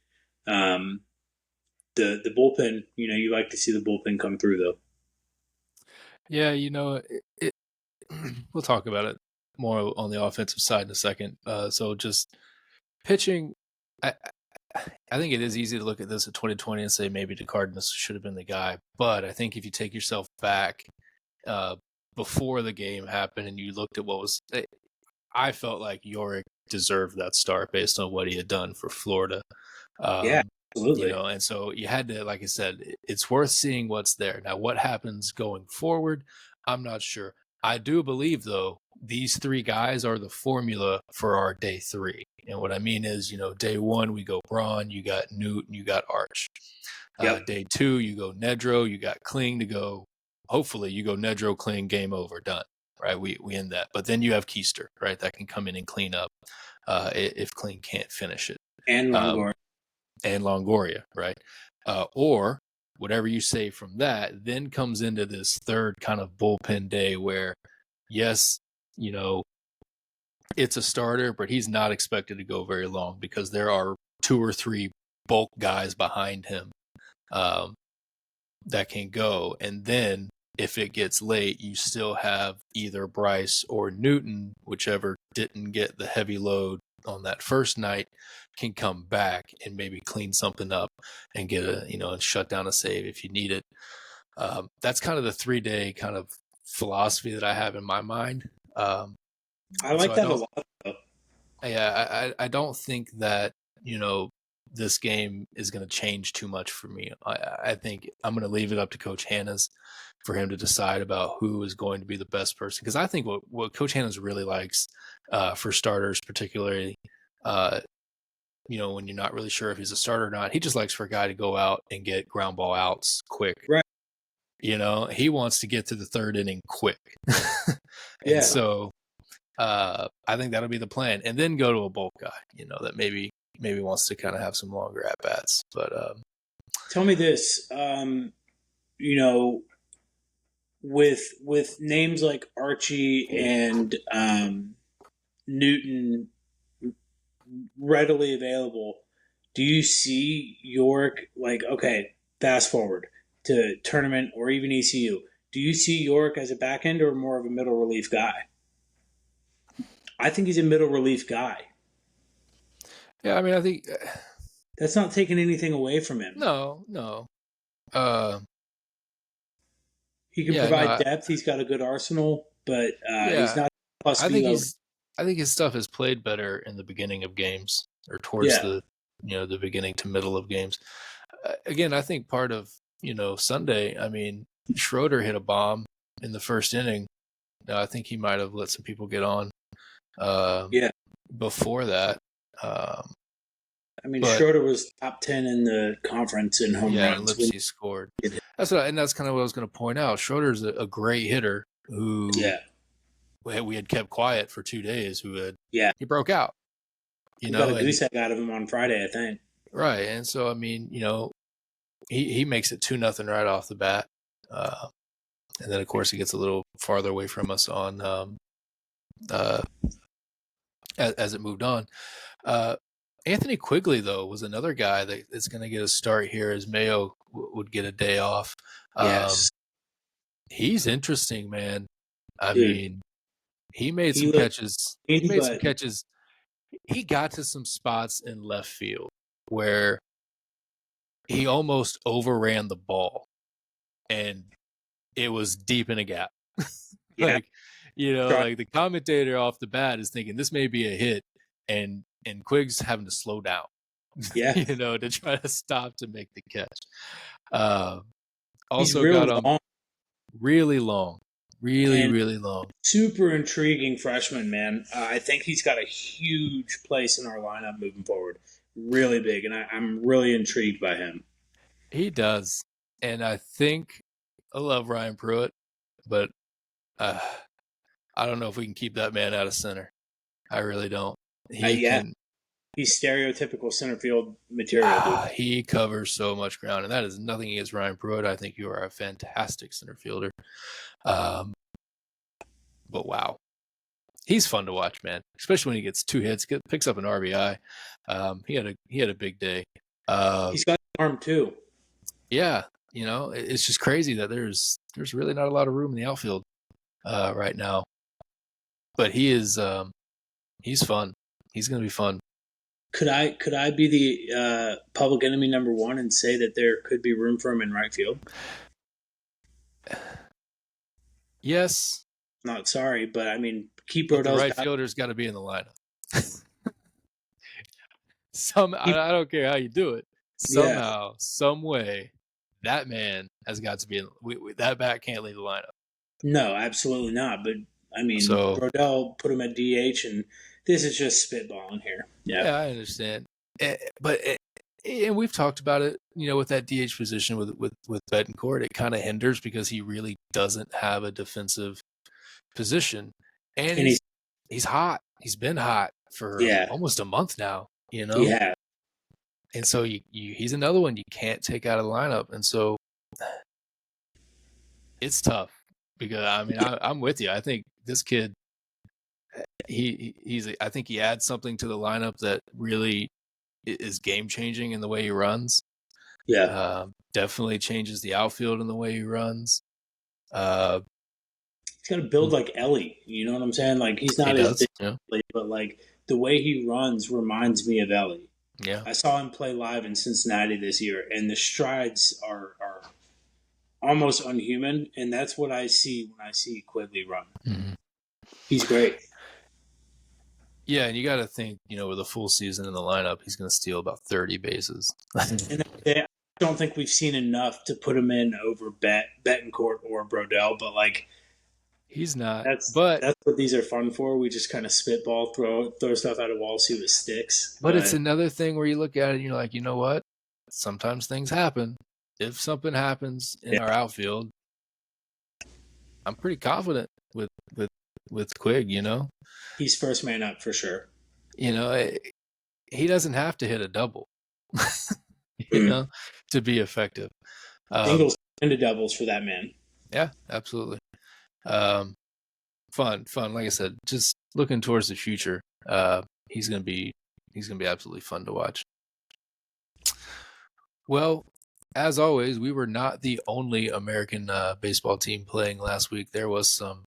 the bullpen, you like to see the bullpen come through, though. Yeah, we'll talk about it more on the offensive side in a second. So just pitching, I think it is easy to look at this at 2020 and say maybe DeCardenas should have been the guy. But I think if you take yourself back before the game happened and you looked at what was, I felt like Yorick deserved that start based on what he had done for Florida. Yeah, absolutely. And so you had to, like I said, it's worth seeing what's there. Now, what happens going forward, I'm not sure. I do believe, though, these 3 guys are the formula for our day 3. And what I mean is, day 1, we go Braun, you got Newt, and you got Arch. Yep. Day 2, you go Nedro, you got Kling to go. Hopefully, you go Nedro, Kling, game over, done. Right? We end that. But then you have Keister, right? That can come in and clean up if Kling can't finish it. And Longoria. And Longoria, right? Or whatever you say from that, then comes into this 3rd kind of bullpen day where, yes, it's a starter, but he's not expected to go very long because there are 2 or 3 bulk guys behind him that can go. And then if it gets late, you still have either Bryce or Newton, whichever didn't get the heavy load on that first night, can come back and maybe clean something up and get and shut down a save if you need it. That's kind of the 3-day kind of philosophy that I have in my mind. I like that a lot, though. Yeah, I don't think that, this game is going to change too much for me. I think I'm going to leave it up to Coach Hannes for him to decide about who is going to be the best person. Because I think what Coach Hannes really likes for starters, particularly, when you're not really sure if he's a starter or not, he just likes for a guy to go out and get ground ball outs quick. Right. He wants to get to the 3rd inning quick. Yeah. And so I think that'll be the plan. And then go to a bulk guy, that maybe maybe wants to kind of have some longer at bats. But tell me this, with names like Archie and Newton readily available, do you see York, like, okay, fast forward to tournament or even ECU? Do you see York as a back end or more of a middle relief guy? I think he's a middle relief guy. yeah, I mean, I think that's not taking anything away from him. No. He can provide depth. He's got a good arsenal, but he's not plus. I think his stuff is played better in the beginning of games or towards the beginning to middle of games. Again, I think part of Sunday. I mean, Schroeder hit a bomb in the first inning. I think he might have let some people get on. Before that. I mean, Schroeder was top 10 in the conference in home runs. Yeah, Lipsy scored. That's kind of what I was going to point out. Schroeder's a great hitter who we had kept quiet for 2 days. He broke out. You got a goose egg out of him on Friday, I think. Right, and so I mean, he makes it 2-0 right off the bat, and then of course he gets a little farther away from us on as it moved on. Anthony Quigley, though, was another guy that's going to get a start here as Mayo would get a day off. Yes. He's interesting, man. I mean, he made some catches. He made some catches. He got to some spots in left field where he almost overran the ball, and it was deep in a gap. Like the commentator off the bat is thinking this may be a hit, and Quigg's having to slow down, to try to stop to make the catch. Also really got him really long. Super intriguing freshman, man. I think he's got a huge place in our lineup moving forward. Really big, and I'm really intrigued by him. He does, and I think I love Ryan Pruitt, but I don't know if we can keep that man out of center. I really don't. He's stereotypical center field material. He covers so much ground, and that is nothing against Ryan Pruitt. I think you are a fantastic center fielder. But wow, he's fun to watch, man. Especially when he gets 2 hits, picks up an RBI. He had a big day. He's got an arm too. Yeah, it's just crazy that there's really not a lot of room in the outfield right now. But he's fun. He's going to be fun. Could I be the public enemy number one and say that there could be room for him in right field? Yes. Not sorry, but I mean, keep Brodell's the right fielder's got to be in the lineup. I don't care how you do it. Somehow, some way, that man has got to be in. That bat can't leave the lineup. No, absolutely not. But I mean, Brodell put him at DH, and this is just spitballing here. Yeah, I understand. And we've talked about it, with that DH position with Betancourt, it kind of hinders because he really doesn't have a defensive position, and he's hot. He's been hot for almost a month now. Yeah. And so he's another one you can't take out of the lineup, and so it's tough because I mean I'm with you. I think this kid, I think he adds something to the lineup that really is game changing in the way he runs. Yeah, definitely changes the outfield in the way he runs. He's got to build like Ellie. You know what I'm saying? Like he's not as big, but like the way he runs reminds me of Ellie. Yeah, I saw him play live in Cincinnati this year, and the strides are almost unhuman, and that's what I see when I see Quigley run. Mm-hmm. He's great. Yeah, and you got to think, with a full season in the lineup, he's going to steal about 30 bases. And I don't think we've seen enough to put him in over Betancourt or Brodell, but like he's not. That's what these are fun for. We just kind of spitball, throw stuff out of wall, see what sticks. But it's another thing where you look at it and you're like, you know what? Sometimes things happen. If something happens in our outfield, I'm pretty confident with Quig, He's first man up for sure. he doesn't have to hit a double, Mm. to be effective. Singles into doubles for that man. Yeah, absolutely. Fun. Like I said, just looking towards the future. He's gonna be absolutely fun to watch. Well, as always, we were not the only American baseball team playing last week. There was some,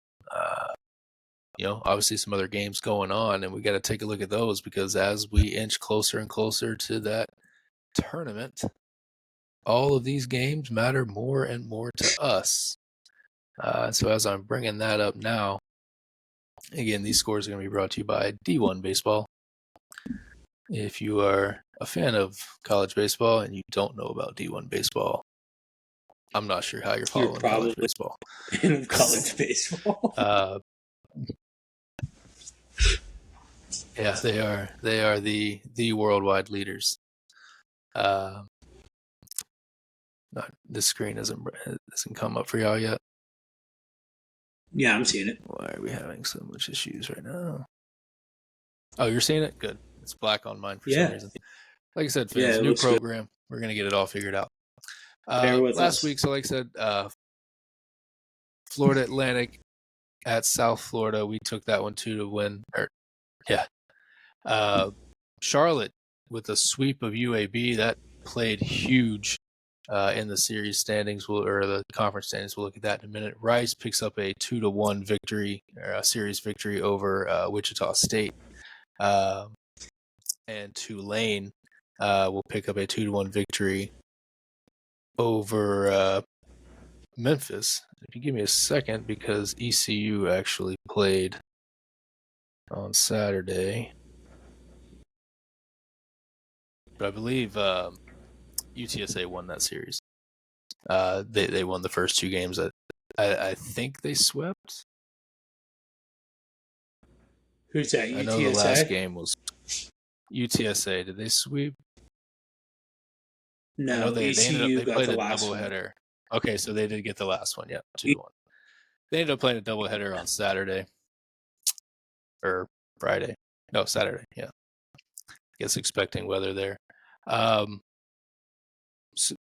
obviously some other games going on, and we got to take a look at those because as we inch closer and closer to that tournament, all of these games matter more and more to us. So as I'm bringing that up now, again, these scores are going to be brought to you by D1 Baseball. If you are a fan of college baseball and you don't know about D1 Baseball, I'm not sure how you're following college baseball. Fan of college baseball. Yeah, they are. They are the worldwide leaders. This screen hasn't come up for y'all yet. Yeah, I'm seeing it. Why are we having so much issues right now? Oh, you're seeing it? Good. It's black on mine for some reason. Like I said, fans, new program. Good. We're going to get it all figured out. Last week, so like I said, Florida Atlantic at South Florida. We took that one 2-1. Charlotte with a sweep of UAB. That played huge in the series standings, or the conference standings. We'll look at that in a minute. Rice picks up a 2-1 victory, or a series victory over Wichita State. And Tulane will pick up a 2-1 victory over Memphis. If you give me a second, because ECU actually played on Saturday. But I believe UTSA won that series. They won the first two games. I think they swept. Who's that? UTSA? I know the last game was UTSA. Did they sweep? No, they played a doubleheader. Okay, so they did get the last one. Yeah, 2-1. They ended up playing a doubleheader on Saturday or Friday. No, Saturday. Yeah, I guess expecting weather there. So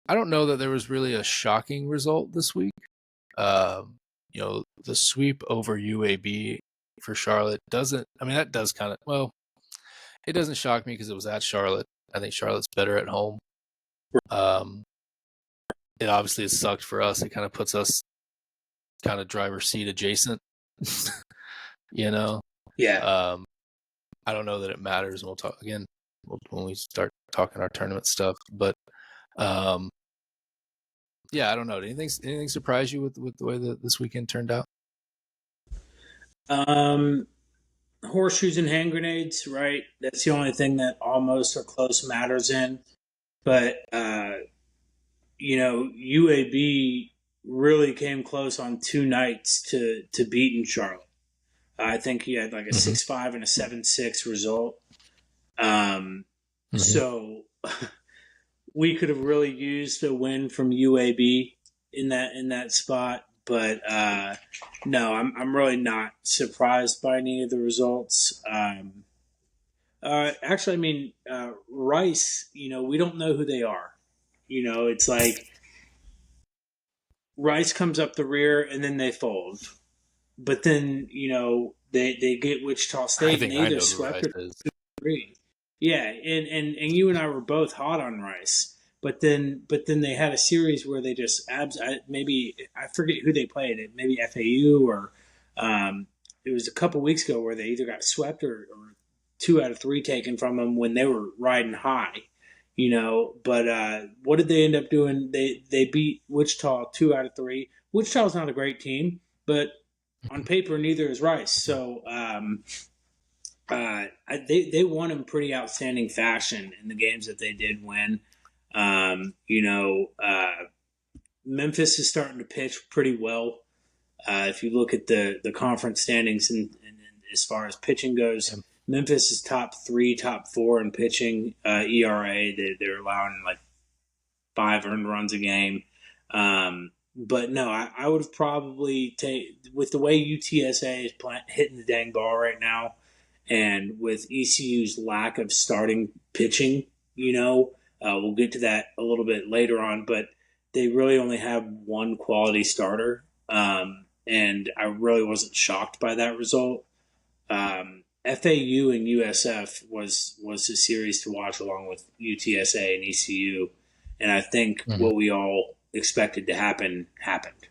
I don't know that there was really a shocking result this week. The sweep over UAB for Charlotte doesn't. I mean, that does kind of. Well, it doesn't shock me because it was at Charlotte. I think Charlotte's better at home. It obviously has sucked for us. It kind of puts us kind of driver's seat adjacent. Yeah. I don't know that it matters, and we'll talk again when we start talking our tournament stuff. But yeah, I don't know. Did anything surprise you with the way that this weekend turned out? Horseshoes and hand grenades, right? That's the only thing that almost or close matters in. But UAB really came close on two nights to beating Charlotte. I think he had like a 6-5 and a 7-6 result. So we could have really used a win from UAB in that spot. But no, I'm really not surprised by any of the results. Actually, I mean, Rice, we don't know who they are. It's like Rice comes up the rear and then they fold. But then, they get Wichita State and they either swept or 3. Yeah, and you and I were both hot on Rice. But then they had a series where they just maybe I forget who they played. Maybe FAU or it was a couple weeks ago where they either got swept or 2 out of 3 taken from them when they were riding high. But what did they end up doing? They beat Wichita 2 out of 3. Wichita's not a great team, but on paper neither is Rice. So they won in pretty outstanding fashion in the games that they did win. Memphis is starting to pitch pretty well. If you look at the conference standings and as far as pitching goes, Memphis is top 3, top 4 in pitching ERA. They're allowing like 5 earned runs a game. But no, I would have probably with the way UTSA is hitting the dang ball right now, And with ECU's lack of starting pitching, we'll get to that a little bit later on, but they really only have one quality starter. And I really wasn't shocked by that result. FAU and USF was a series to watch along with UTSA and ECU, and I think what we all expected to happen happened.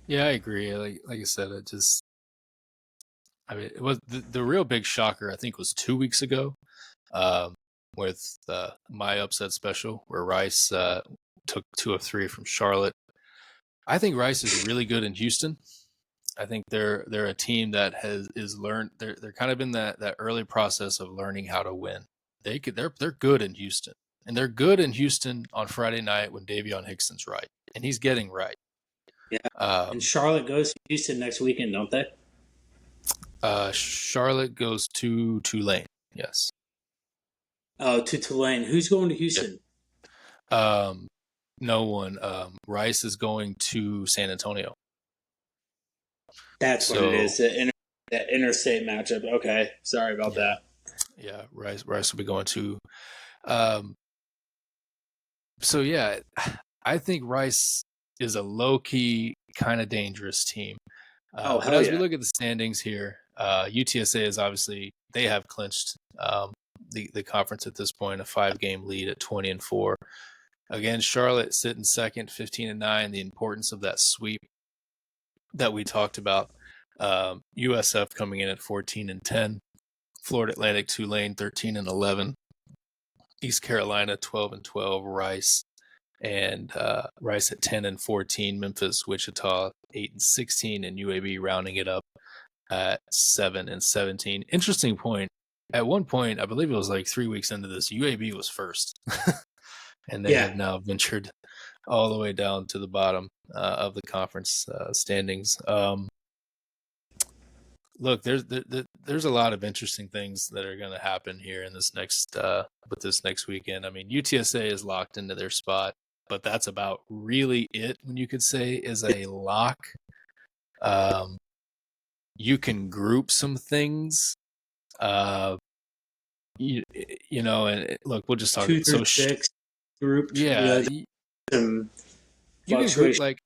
Yeah, I agree. Like I said, it was the real big shocker. I think was 2 weeks ago, um, with my upset special where Rice took 2 of 3 from Charlotte. I think Rice is really good in Houston. I think they're a team that is learned. They're kind of in that early process of learning how to win. They're good in Houston, and they're good in Houston on Friday night when Davion Hickson's right, and he's getting right. Yeah, and Um, Charlotte goes to Houston next weekend, don't they? Charlotte goes to Tulane. Yes. Oh, to Tulane. Who's going to Yep. Houston? No one. Rice is going to San Antonio. That's what it So is. That interstate matchup. Okay, sorry about yeah, that. yeah. Rice will be going to. Um, so yeah, I think Rice is a low key kind of dangerous team. Oh But hell as we yeah! look at the standings here, UTSA is obviously they have clinched the conference at this point, a 5-game lead at 20-4. Again, Charlotte sitting second, 15-9. The importance of that sweep that we talked about. USF coming in at 14-10. Florida Atlantic, Tulane 13-11. East Carolina 12-12. Rice and Rice at 10-14. Memphis, Wichita 8-16, and UAB rounding it up at 7-17. Interesting point. At one point, I believe it was like 3 weeks into this, UAB was first, and they Yeah, have now ventured all the way down to the bottom of the conference standings. Look, there's a lot of interesting things that are going to happen here in this next with this next weekend. I mean, UTSA is locked into their spot, but that's about really it. When you could say is a lock, um, you can group some things. Uh, and look, we'll just talk. 2 through 6 grouped. Yeah, Some you can group fluctuation. like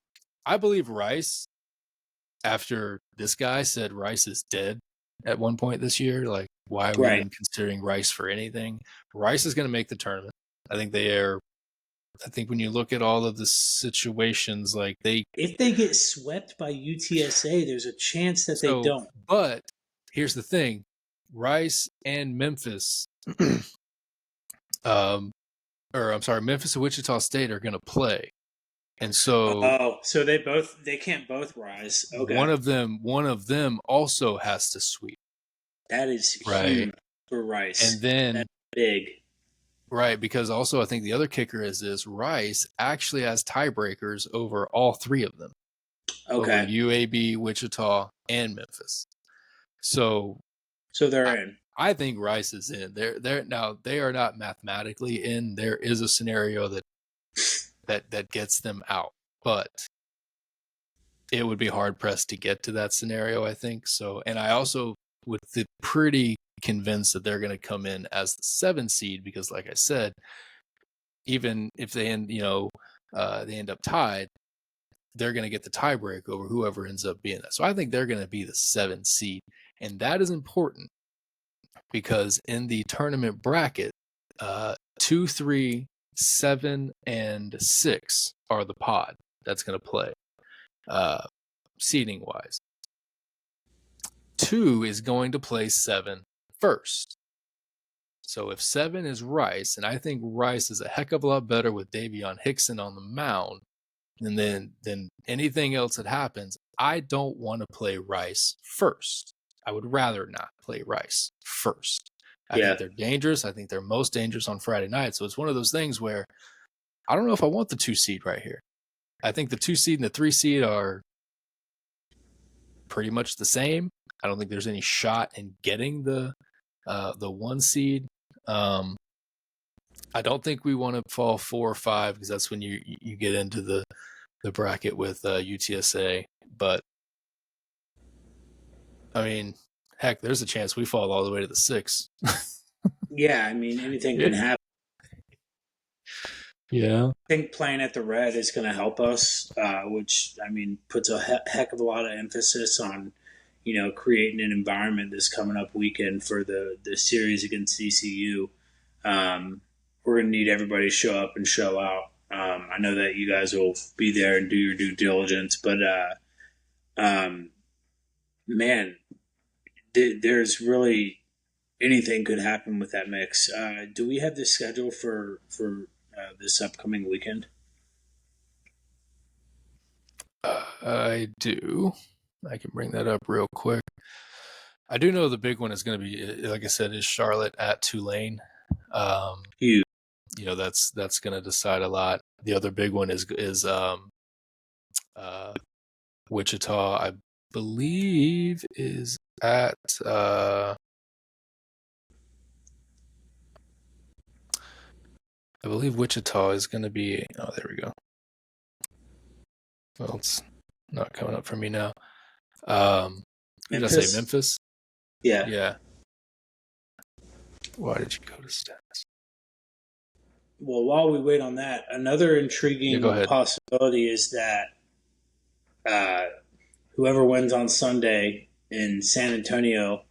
I believe Rice. After this guy said Rice is dead at one point this year, like why are we Right. even considering Rice for anything? Rice is going to make the tournament. I think they are. I think when you look at all of the situations, like If they get swept by UTSA, there's a chance that they don't. but here's the thing: Rice and Memphis, um, or I'm sorry, Memphis and Wichita State are going to play, and so Oh, so they can't both rise. Okay, one of them also has to sweep, that is right? huge for And Rice. then That's big. right, because also I think the other kicker is Rice actually has tiebreakers over all 3 of them, over Okay, UAB, Wichita, and Memphis. So so they're I, in. I think Rice is in. They're now they are not mathematically in. There is a scenario that gets them out, but it would be hard pressed to get to that scenario, I think. So, and I also would be pretty convinced that they're going to come in as the 7 seed because, like I said, even if they they end up tied, they're going to get the tiebreak over whoever ends up being that. So I think they're going to be the 7 seed, and that is important because in the tournament bracket, 2, 3, 7, and 6 are the pod that's going to play seeding wise. 2 is going to play 7 first. So if 7 is Rice, and I think Rice is a heck of a lot better with Davion Hickson on the mound, and then anything else that happens, I don't want to play Rice first. I would rather not play Rice first. I Yeah, think they're dangerous. I think they're most dangerous on Friday night. So it's one of those things where I don't know if I want the 2 seed right here. I think the 2 seed and the 3 seed are pretty much the same. I don't think there's any shot in getting the 1 seed. I don't think we want to fall 4 or 5 because that's when you get into the bracket with UTSA. But I mean, Heck, there's a chance we fall all the way to the 6. Yeah, I mean, anything can happen. Yeah. I think playing at the Red is going to help us, which I mean puts a heck of a lot of emphasis on, creating an environment this coming up weekend for the series against CCU. We're going to need everybody to show up and show out. I know that you guys will be there and do your due diligence, but man, there's really anything could happen with that mix. Do we have the schedule for this upcoming weekend? I do. I can bring that up real quick. I do know the big one is going to be, like I said, is Charlotte at Tulane. Huge. That's going to decide a lot. The other big one is Wichita. I believe is at. I believe Wichita is going to be. Oh, there we go. Well, it's not coming up for me now. Did I say Memphis? Yeah. Yeah. Why did you go to stats? Well, while we wait on that, another intriguing possibility is that whoever wins on Sunday in San Antonio,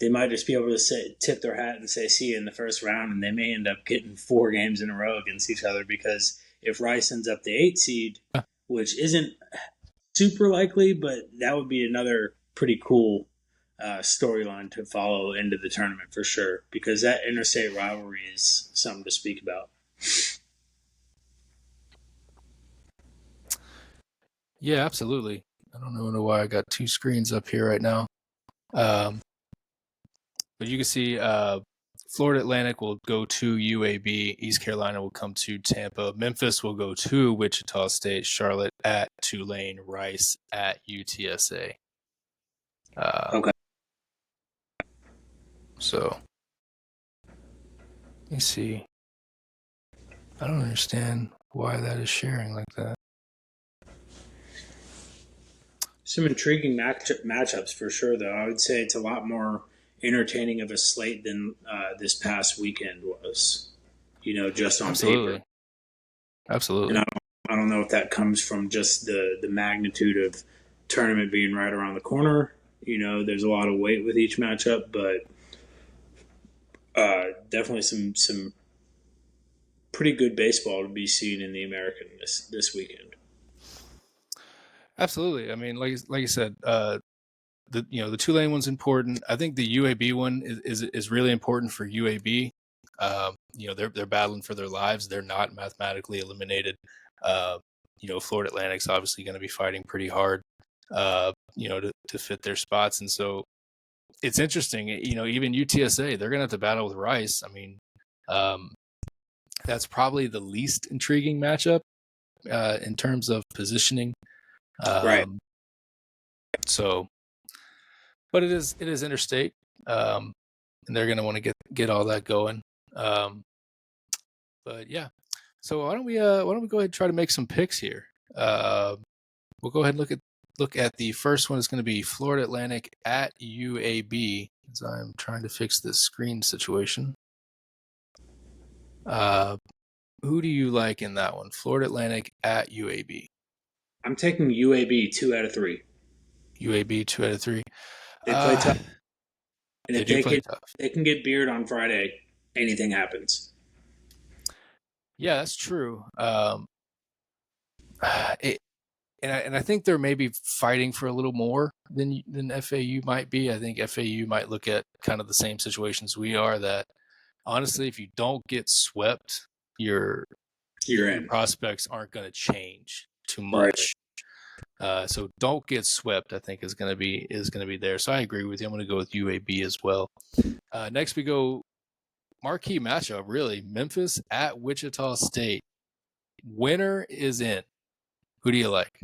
they might just be able to tip their hat and say, see you in the first round, and they may end up getting 4 games in a row against each other, because if Rice ends up the 8 seed, which isn't super likely, but that would be another pretty cool storyline to follow into the tournament for sure, because that interstate rivalry is something to speak about. Yeah, absolutely. I don't know why I got 2 screens up here right now. But you can see Florida Atlantic will go to UAB. East Carolina will come to Tampa. Memphis will go to Wichita State. Charlotte at Tulane. Rice at UTSA. Okay. So, let me see. I don't understand why that is sharing like that. Some intriguing matchups for sure, though. I would say it's a lot more entertaining of a slate than this past weekend was, just on paper. Absolutely. And I don't know if that comes from just the magnitude of tournament being right around the corner. There's a lot of weight with each matchup, but definitely some pretty good baseball to be seen in the American this weekend. Absolutely. I mean, like you said, the Tulane one's important. I think the UAB one is really important for UAB. They're battling for their lives. They're not mathematically eliminated. Florida Atlantic's obviously going to be fighting pretty hard, to fit their spots. And so it's interesting, even UTSA, they're going to have to battle with Rice. I mean, that's probably the least intriguing matchup in terms of positioning. Right. So, but it is interstate, and they're going to want to get all that going. But yeah, so why don't we go ahead and try to make some picks here? We'll go ahead and look at the first one. Is going to be Florida Atlantic at UAB. As I'm trying to fix this screen situation. Who do you like in that one? Florida Atlantic at UAB. I'm taking UAB 2 out of 3. UAB 2 out of 3. They play tough. And if tough. They can get beard on Friday, anything happens. Yeah, that's true. And I think they're maybe fighting for a little more than FAU might be. I think FAU might look at kind of the same situations we are, that honestly, if you don't get swept, your prospects aren't going to change too much. Right. So don't get swept, I think is going to be there. So I agree with you. I'm going to go with UAB as well. Next we go marquee matchup, really. Memphis at Wichita State. Winner is in. Who do you like?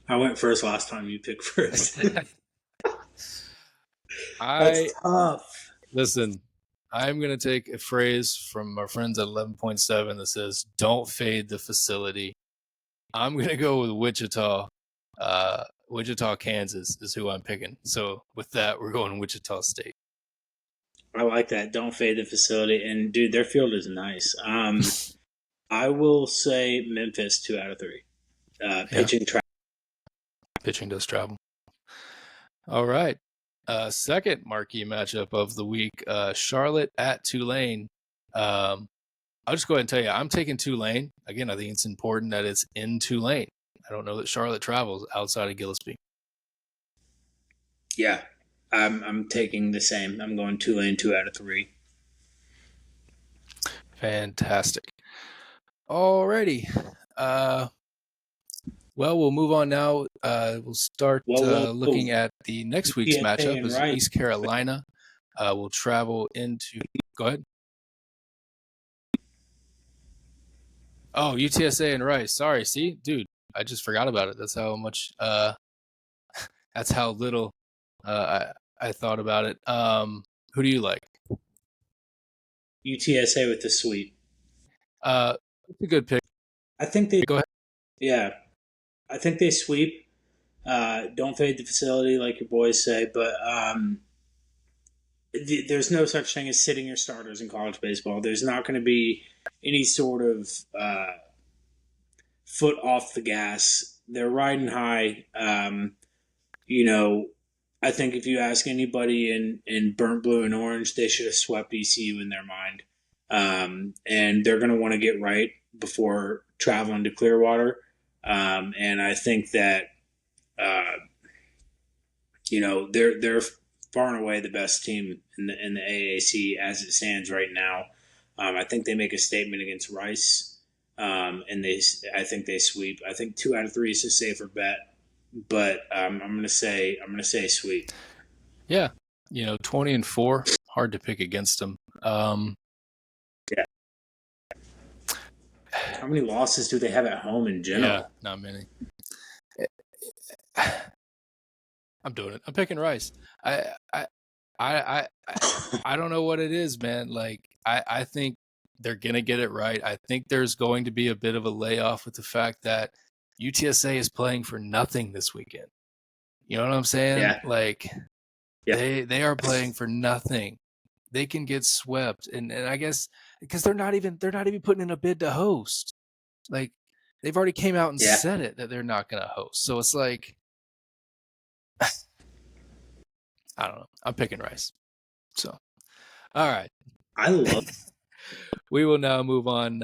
I went first last time. You picked first. That's tough. Listen, I'm going to take a phrase from our friends at 11.7 that says, don't fade the facility. I'm going to go with Wichita. Wichita, Kansas is who I'm picking. So with that, we're going Wichita State. I like that. Don't fade the facility. And, dude, their field is nice. I will say Memphis 2 out of 3. Pitching track. Pitching does travel. All right. Second marquee matchup of the week, Charlotte at Tulane. I'll just go ahead and tell you, I'm taking Tulane. Again, I think it's important that it's in Tulane. I don't know that Charlotte travels outside of Gillespie. Yeah, I'm taking the same. I'm going Tulane 2 out of 3. Fantastic. Alrighty. Well, we'll move on now. We'll start looking at the next week's matchup. As East Carolina will travel into. Go ahead. Oh, UTSA and Rice. Sorry. See, dude, I just forgot about it. That's how much. That's how little I thought about it. Who do you like? UTSA with the sweep. It's a good pick. I think they go ahead. Yeah, I think they sweep. Don't fade the facility, like your boys say, but there's no such thing as sitting your starters in college baseball. There's not going to be any sort of foot off the gas. They're riding high. I think if you ask anybody in burnt blue and orange, they should have swept ECU in their mind. And they're going to want to get right before traveling to Clearwater. And I think that, they're far and away the best team in the AAC as it stands right now. I think they make a statement against Rice, and I think they sweep. I think 2 out of 3 is a safer bet, but I'm gonna say sweep. Yeah, 20-4, hard to pick against them. Yeah. How many losses do they have at home in general? Yeah, not many. I'm doing it. I'm picking Rice. I don't know what it is, man. Like I think they're gonna get it right. I think there's going to be a bit of a layoff with the fact that UTSA is playing for nothing this weekend. You know what I'm saying? Yeah. Like they are playing for nothing. They can get swept, and I guess because they're not even putting in a bid to host. Like they've already came out and said it that they're not going to host. So it's like I don't know. I'm picking Rice. So all right. I love. We will now move on.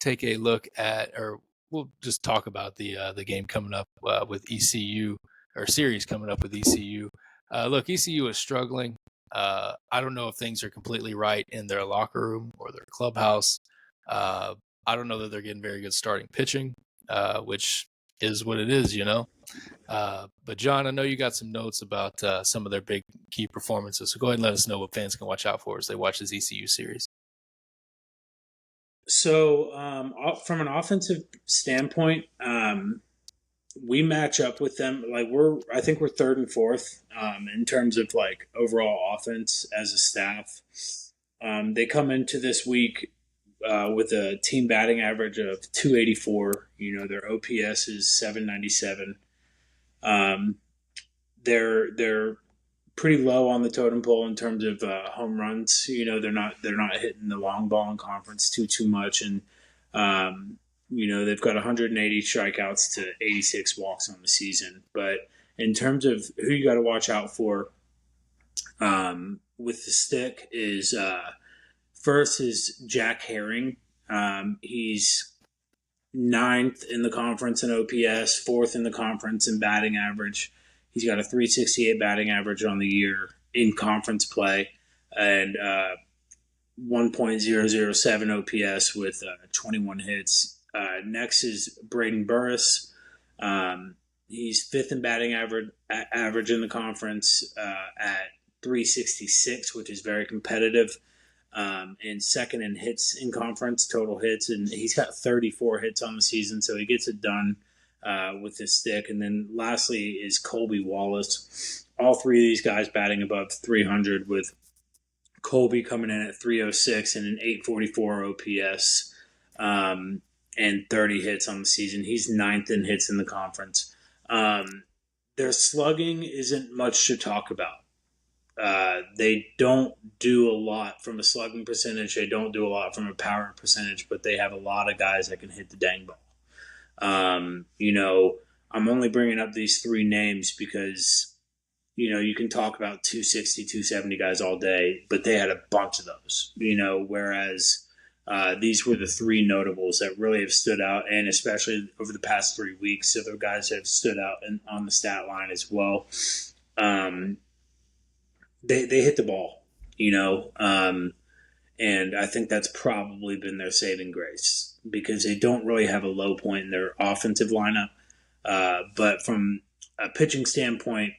Take a look at, or we'll just talk about the game coming up with ECU, or series coming up with ECU. Look, ECU is struggling. I don't know if things are completely right in their locker room or their clubhouse. I don't know that they're getting very good starting pitching, which is what it is, But John, I know you got some notes about some of their big key performances. So go ahead and let us know what fans can watch out for as they watch this ECU series. So, from an offensive standpoint, we match up with them. Like I think we're third and fourth in terms of like overall offense as a staff. They come into this week with a team batting average of 284. Their OPS is 797. They're pretty low on the totem pole in terms of home runs. They're not hitting the long ball in conference too much, and they've got 180 strikeouts to 86 walks on the season. But in terms of who you got to watch out for with the stick is first is Jack Herring. He's 9th in the conference in OPS, 4th in the conference in batting average. He's got a 368 batting average on the year in conference play and 1.007 OPS with 21 hits. Next is Braden Burris. He's 5th in batting average in the conference at 366, which is very competitive. And 2nd in hits in conference, total hits. And he's got 34 hits on the season, so he gets it done with his stick. And then lastly is Colby Wallace. All 3 of these guys batting above 300, with Colby coming in at 306 and an 844 OPS and 30 hits on the season. He's 9th in hits in the conference. their slugging isn't much to talk about. They don't do a lot from a slugging percentage. They don't do a lot from a power percentage, but they have a lot of guys that can hit the dang ball. I'm only bringing up these three names because, you can talk about 260, 270 guys all day, but they had a bunch of those, whereas these were the three notables that really have stood out, and especially over the past 3 weeks, other guys have stood out on the stat line as well. They hit the ball, and I think that's probably been their saving grace because they don't really have a low point in their offensive lineup. But from a pitching standpoint,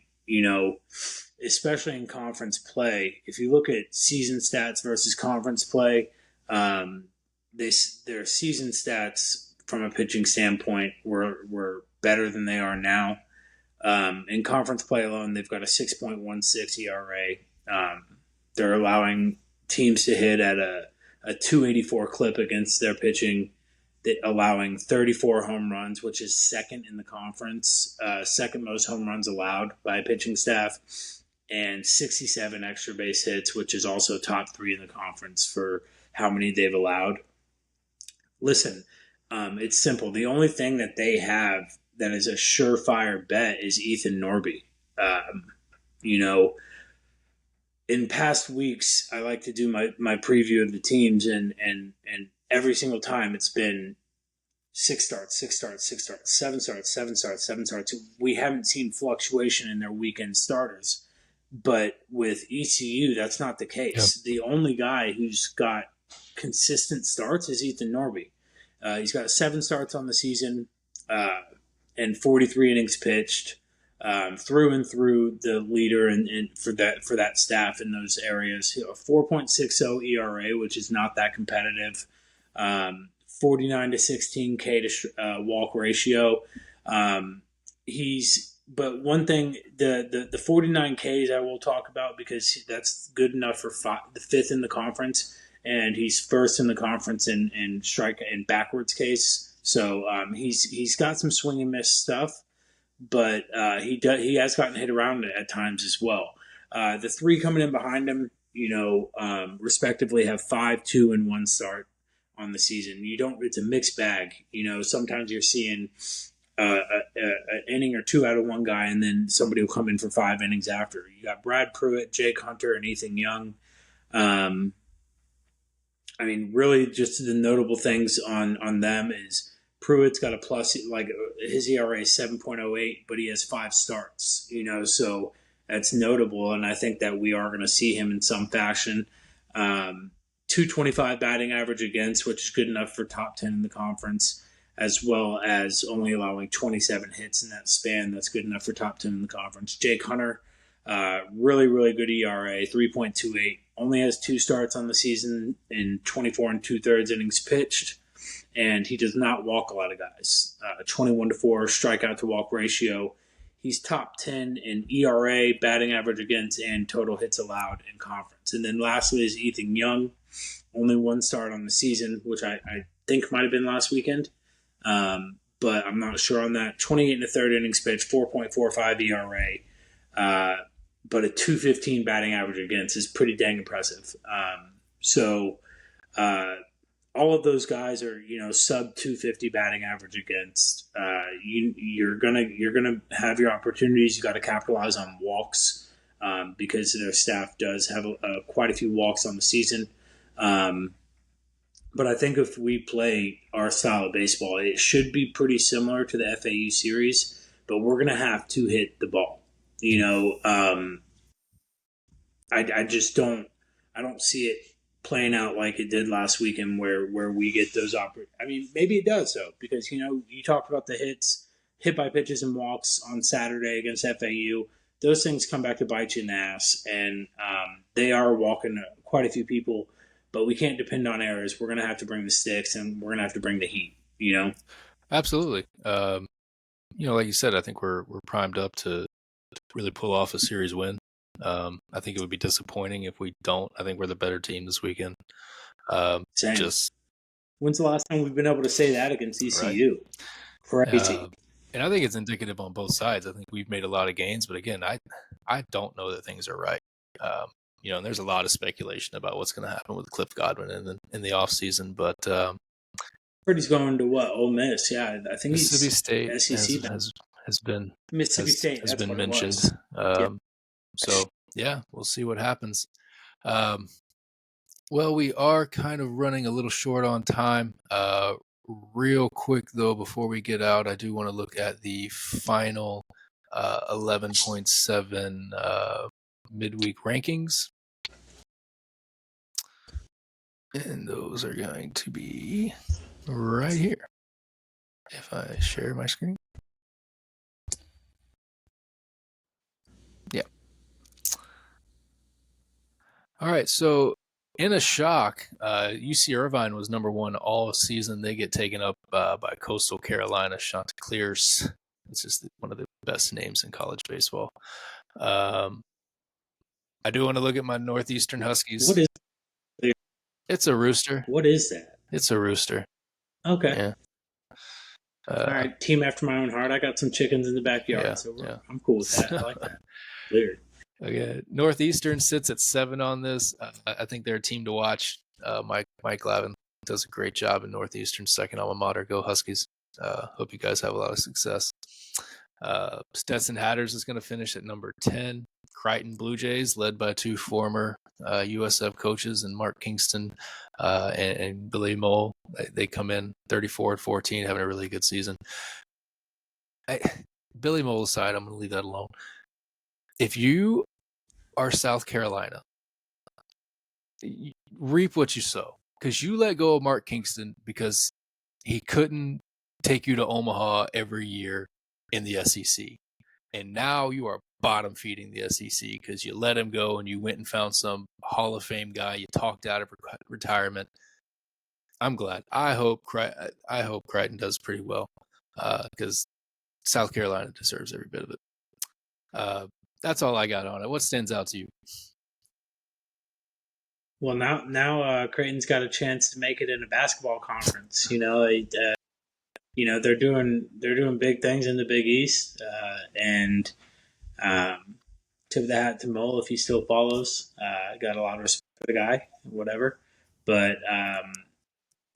especially in conference play, if you look at season stats versus conference play, their season stats from a pitching standpoint were better than they are now. In conference play alone, they've got a 6.16 ERA. They're allowing teams to hit at a 284 clip against their pitching, allowing 34 home runs, which is second in the conference, second most home runs allowed by a pitching staff, and 67 extra base hits, which is also top 3 in the conference for how many they've allowed. Listen, it's simple. The only thing that they have that is a surefire bet is Ethan Norby. In past weeks, I like to do my preview of the teams, and every single time it's been 6 starts, 6 starts, 6 starts, 7 starts, 7 starts, 7 starts. We haven't seen fluctuation in their weekend starters. But with ECU, that's not the case. Yep. The only guy who's got consistent starts is Ethan Norby. He's got 7 starts on the season and 43 innings pitched. Through and through the leader and for that staff in those areas. A 4.60 ERA, which is not that competitive. 49 to 16 K to walk ratio. But one thing, the 49 Ks I will talk about because that's good enough for the 5th in the conference, and he's 1st in the conference in strike and backwards case. So he's got some swing and miss stuff. But he has gotten hit around at times as well. The 3 coming in behind him, respectively, have 5, 2, and 1 start on the season. It's a mixed bag. Sometimes you're seeing an inning or 2 out of one guy, and then somebody will come in for 5 innings after. You got Brad Pruitt, Jake Hunter, and Ethan Young. Really, just the notable things on them is Pruitt's got a plus, like his ERA is 7.08, but he has 5 starts, so that's notable. And I think that we are going to see him in some fashion. 225 batting average against, which is good enough for top 10 in the conference, as well as only allowing 27 hits in that span. That's good enough for top 10 in the conference. Jake Hunter, really, really good ERA, 3.28, only has 2 starts on the season in 24 2/3 innings pitched. And he does not walk a lot of guys. 21 to 4 strikeout to walk ratio. He's top 10 in ERA, batting average against, and total hits allowed in conference. And then lastly is Ethan Young. Only 1 start on the season, which I think might have been last weekend. But I'm not sure on that. 28 1/3 innings pitched, 4.45 ERA. But a 215 batting average against is pretty dang impressive. All of those guys are, sub 250 batting average against. You're gonna have your opportunities. You got to capitalize on walks because their staff does have quite a few walks on the season. But I think if we play our style of baseball, it should be pretty similar to the FAU series. But we're gonna have to hit the ball. I just don't. I don't see it playing out like it did last weekend where we get those maybe it does though, because you talked about the hit by pitches and walks on Saturday against FAU. Those things come back to bite you in the ass, and they are walking quite a few people, but we can't depend on errors. We're going to have to bring the sticks, and we're going to have to bring the heat, Absolutely. Like you said, I think we're primed up to really pull off a series win. I think it would be disappointing if we don't. I think we're the better team this weekend. When's the last time we've been able to say that against ECU? Right. Crazy. And I think it's indicative on both sides. I think we've made a lot of gains, but again, I don't know that things are right. And there's a lot of speculation about what's going to happen with Cliff Godwin in the offseason, but Heard he's going to what? Ole Miss. Yeah, I think Mississippi he's State SEC. has been Mississippi State. has That's been what it mentioned. was. Yeah. So yeah, we'll see what happens. Well, we are kind of running a little short on time. Real quick though, before we get out, I do want to look at the final 11.7 midweek rankings. And those are going to be right here. If I share my screen. Yeah. All right. So in a shock, UC Irvine was number one all season. They get taken up by Coastal Carolina Chanticleers. It's just one of the best names in college baseball. I do want to look at my Northeastern Huskies. What is it? It's a rooster. What is that? It's a rooster. Okay. Yeah. All right. Team after my own heart. I got some chickens in the backyard, Yeah, so yeah. I'm cool with that. I like that. Weird. Okay. Northeastern sits at 7 on this. I think they're a team to watch. Mike Lavin does a great job in Northeastern, second alma mater. Go Huskies. Hope you guys have a lot of success. Stetson Hatters is going to finish at number 10. Crichton Blue Jays, led by two former USF coaches, and Mark Kingston and Billy Mole. They come in 34-14, having a really good season. Billy Mole aside, I'm going to leave that alone. If you are South Carolina, reap what you sow, because you let go of Mark Kingston because he couldn't take you to Omaha every year in the SEC. And now you are bottom feeding the SEC because you let him go and you went and found some Hall of Fame guy you talked out of retirement. I'm glad. I hope Crichton does pretty well because South Carolina deserves every bit of it. That's all I got on it. What stands out to you? Well, now Creighton's got a chance to make it in a basketball conference. They're doing big things in the Big East, and tip of the hat to Mole if he still follows. Got a lot of respect for the guy, whatever. But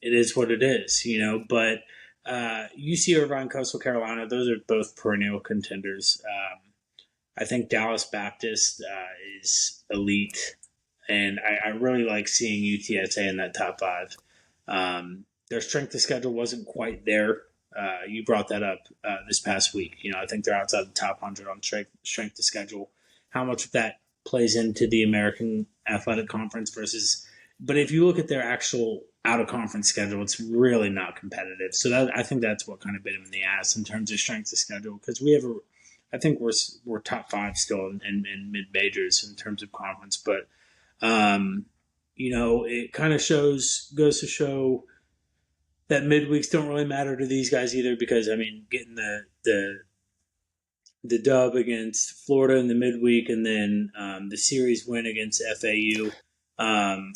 it is what it is, But UC Irvine, Coastal Carolina, those are both perennial contenders. I think Dallas Baptist is elite, and I really like seeing UTSA in that top 5. Their strength of schedule wasn't quite there. You brought that up this past week. I think they're outside the top 100 on strength of schedule. How much of that plays into the American Athletic Conference versus – but if you look at their actual out-of-conference schedule, it's really not competitive. So I think that's what kind of bit them in the ass in terms of strength of schedule, because I think we're top 5 still in mid-majors in terms of conference. But, it kind of goes to show – that midweeks don't really matter to these guys either, because getting the dub against Florida in the midweek and then the series win against FAU.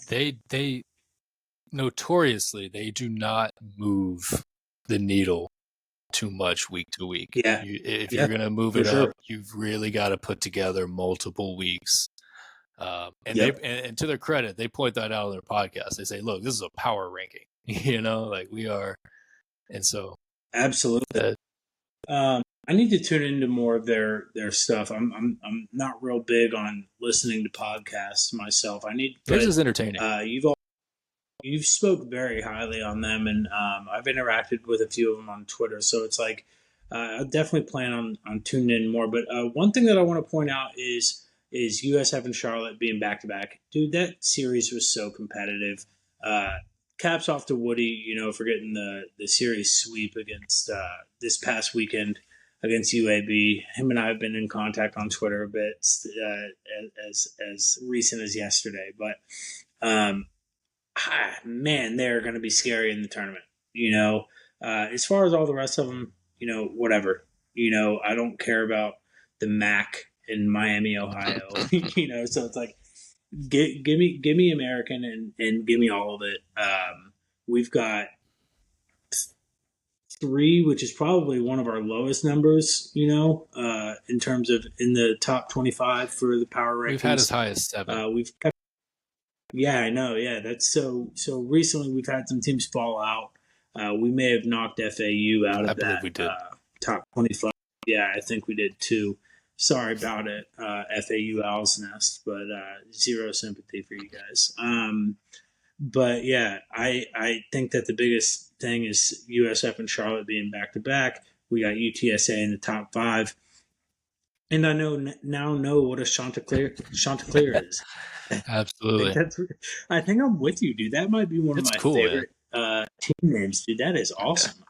They notoriously they do not move the needle too much week to week. Yeah, if you're going to move it up, you've really got to put together multiple weeks. And to their credit, they point that out on their podcast. They say, "Look, this is a power ranking." We are. And so absolutely. I need to tune into more of their stuff. I'm not real big on listening to podcasts myself. Theirs is entertaining. You've spoke very highly on them, and I've interacted with a few of them on Twitter. So it's like I definitely plan on tuning in more. But one thing that I want to point out is USF and Charlotte being back to back. Dude, that series was so competitive. Caps off to Woody, for getting the series sweep against this past weekend against UAB. Him and I have been in contact on Twitter a bit as recent as yesterday. But, man, they're going to be scary in the tournament. As far as all the rest of them, whatever. I don't care about the MAC in Miami, Ohio. So it's like, give me American and give me all of it. We've got 3, which is probably one of our lowest numbers, in terms of in the top 25 for the power We've had as rankings. high as 7. We've kept, yeah, I know, yeah, that's so recently we've had some teams fall out. We may have knocked FAU out I of believe that we did. top 25. Yeah, I think we did too. Sorry about it, FAU Owl's Nest, but zero sympathy for you guys. But yeah, I think that the biggest thing is USF and Charlotte being back to back. We got UTSA in the top 5, and I now know what a Chanticleer is. Absolutely. I think I'm with you, dude. That might be one of It's my cool, man. favorite team names, dude. That is awesome.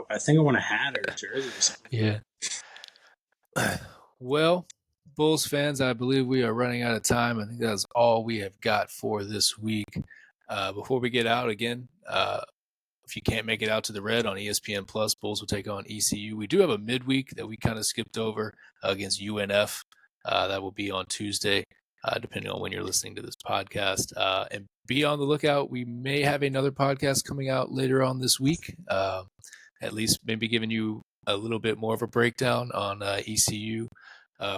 I think I want a hat or a jersey or something. Yeah. Well, Bulls fans, I believe we are running out of time. I think that's all we have got for this week. Before we get out again, if you can't make it out to the Red on ESPN Plus, Bulls will take on ECU. We do have a midweek that we kind of skipped over against UNF. That will be on Tuesday, depending on when you're listening to this podcast. And be on the lookout. We may have another podcast coming out later on this week, at least maybe giving you a little bit more of a breakdown on ECU,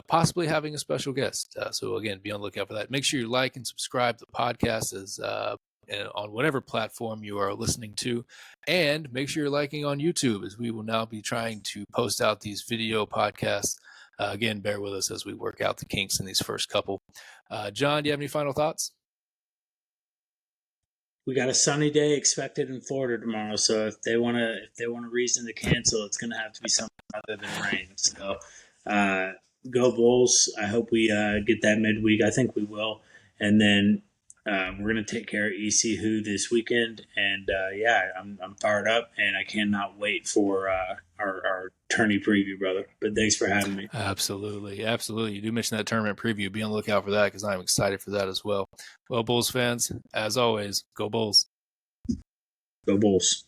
possibly having a special guest. So again, be on the lookout for that. Make sure you like and subscribe to the podcast as on whatever platform you are listening to, and make sure you're liking on YouTube, as we will now be trying to post out these video podcasts. Again, bear with us as we work out the kinks in these first couple. John, do you have any final thoughts? We got a sunny day expected in Florida tomorrow, so if they want a reason to cancel, it's going to have to be something other than rain. So, go Bulls! I hope we get that midweek. I think we will, and then we're going to take care of ECU this weekend. And yeah, I'm fired up, and I cannot wait for our tourney preview, brother. But thanks for having me. Absolutely. You do mention that tournament preview. Be on the lookout for that, because I'm excited for that as well. Well, Bulls fans, as always, go Bulls. Go Bulls.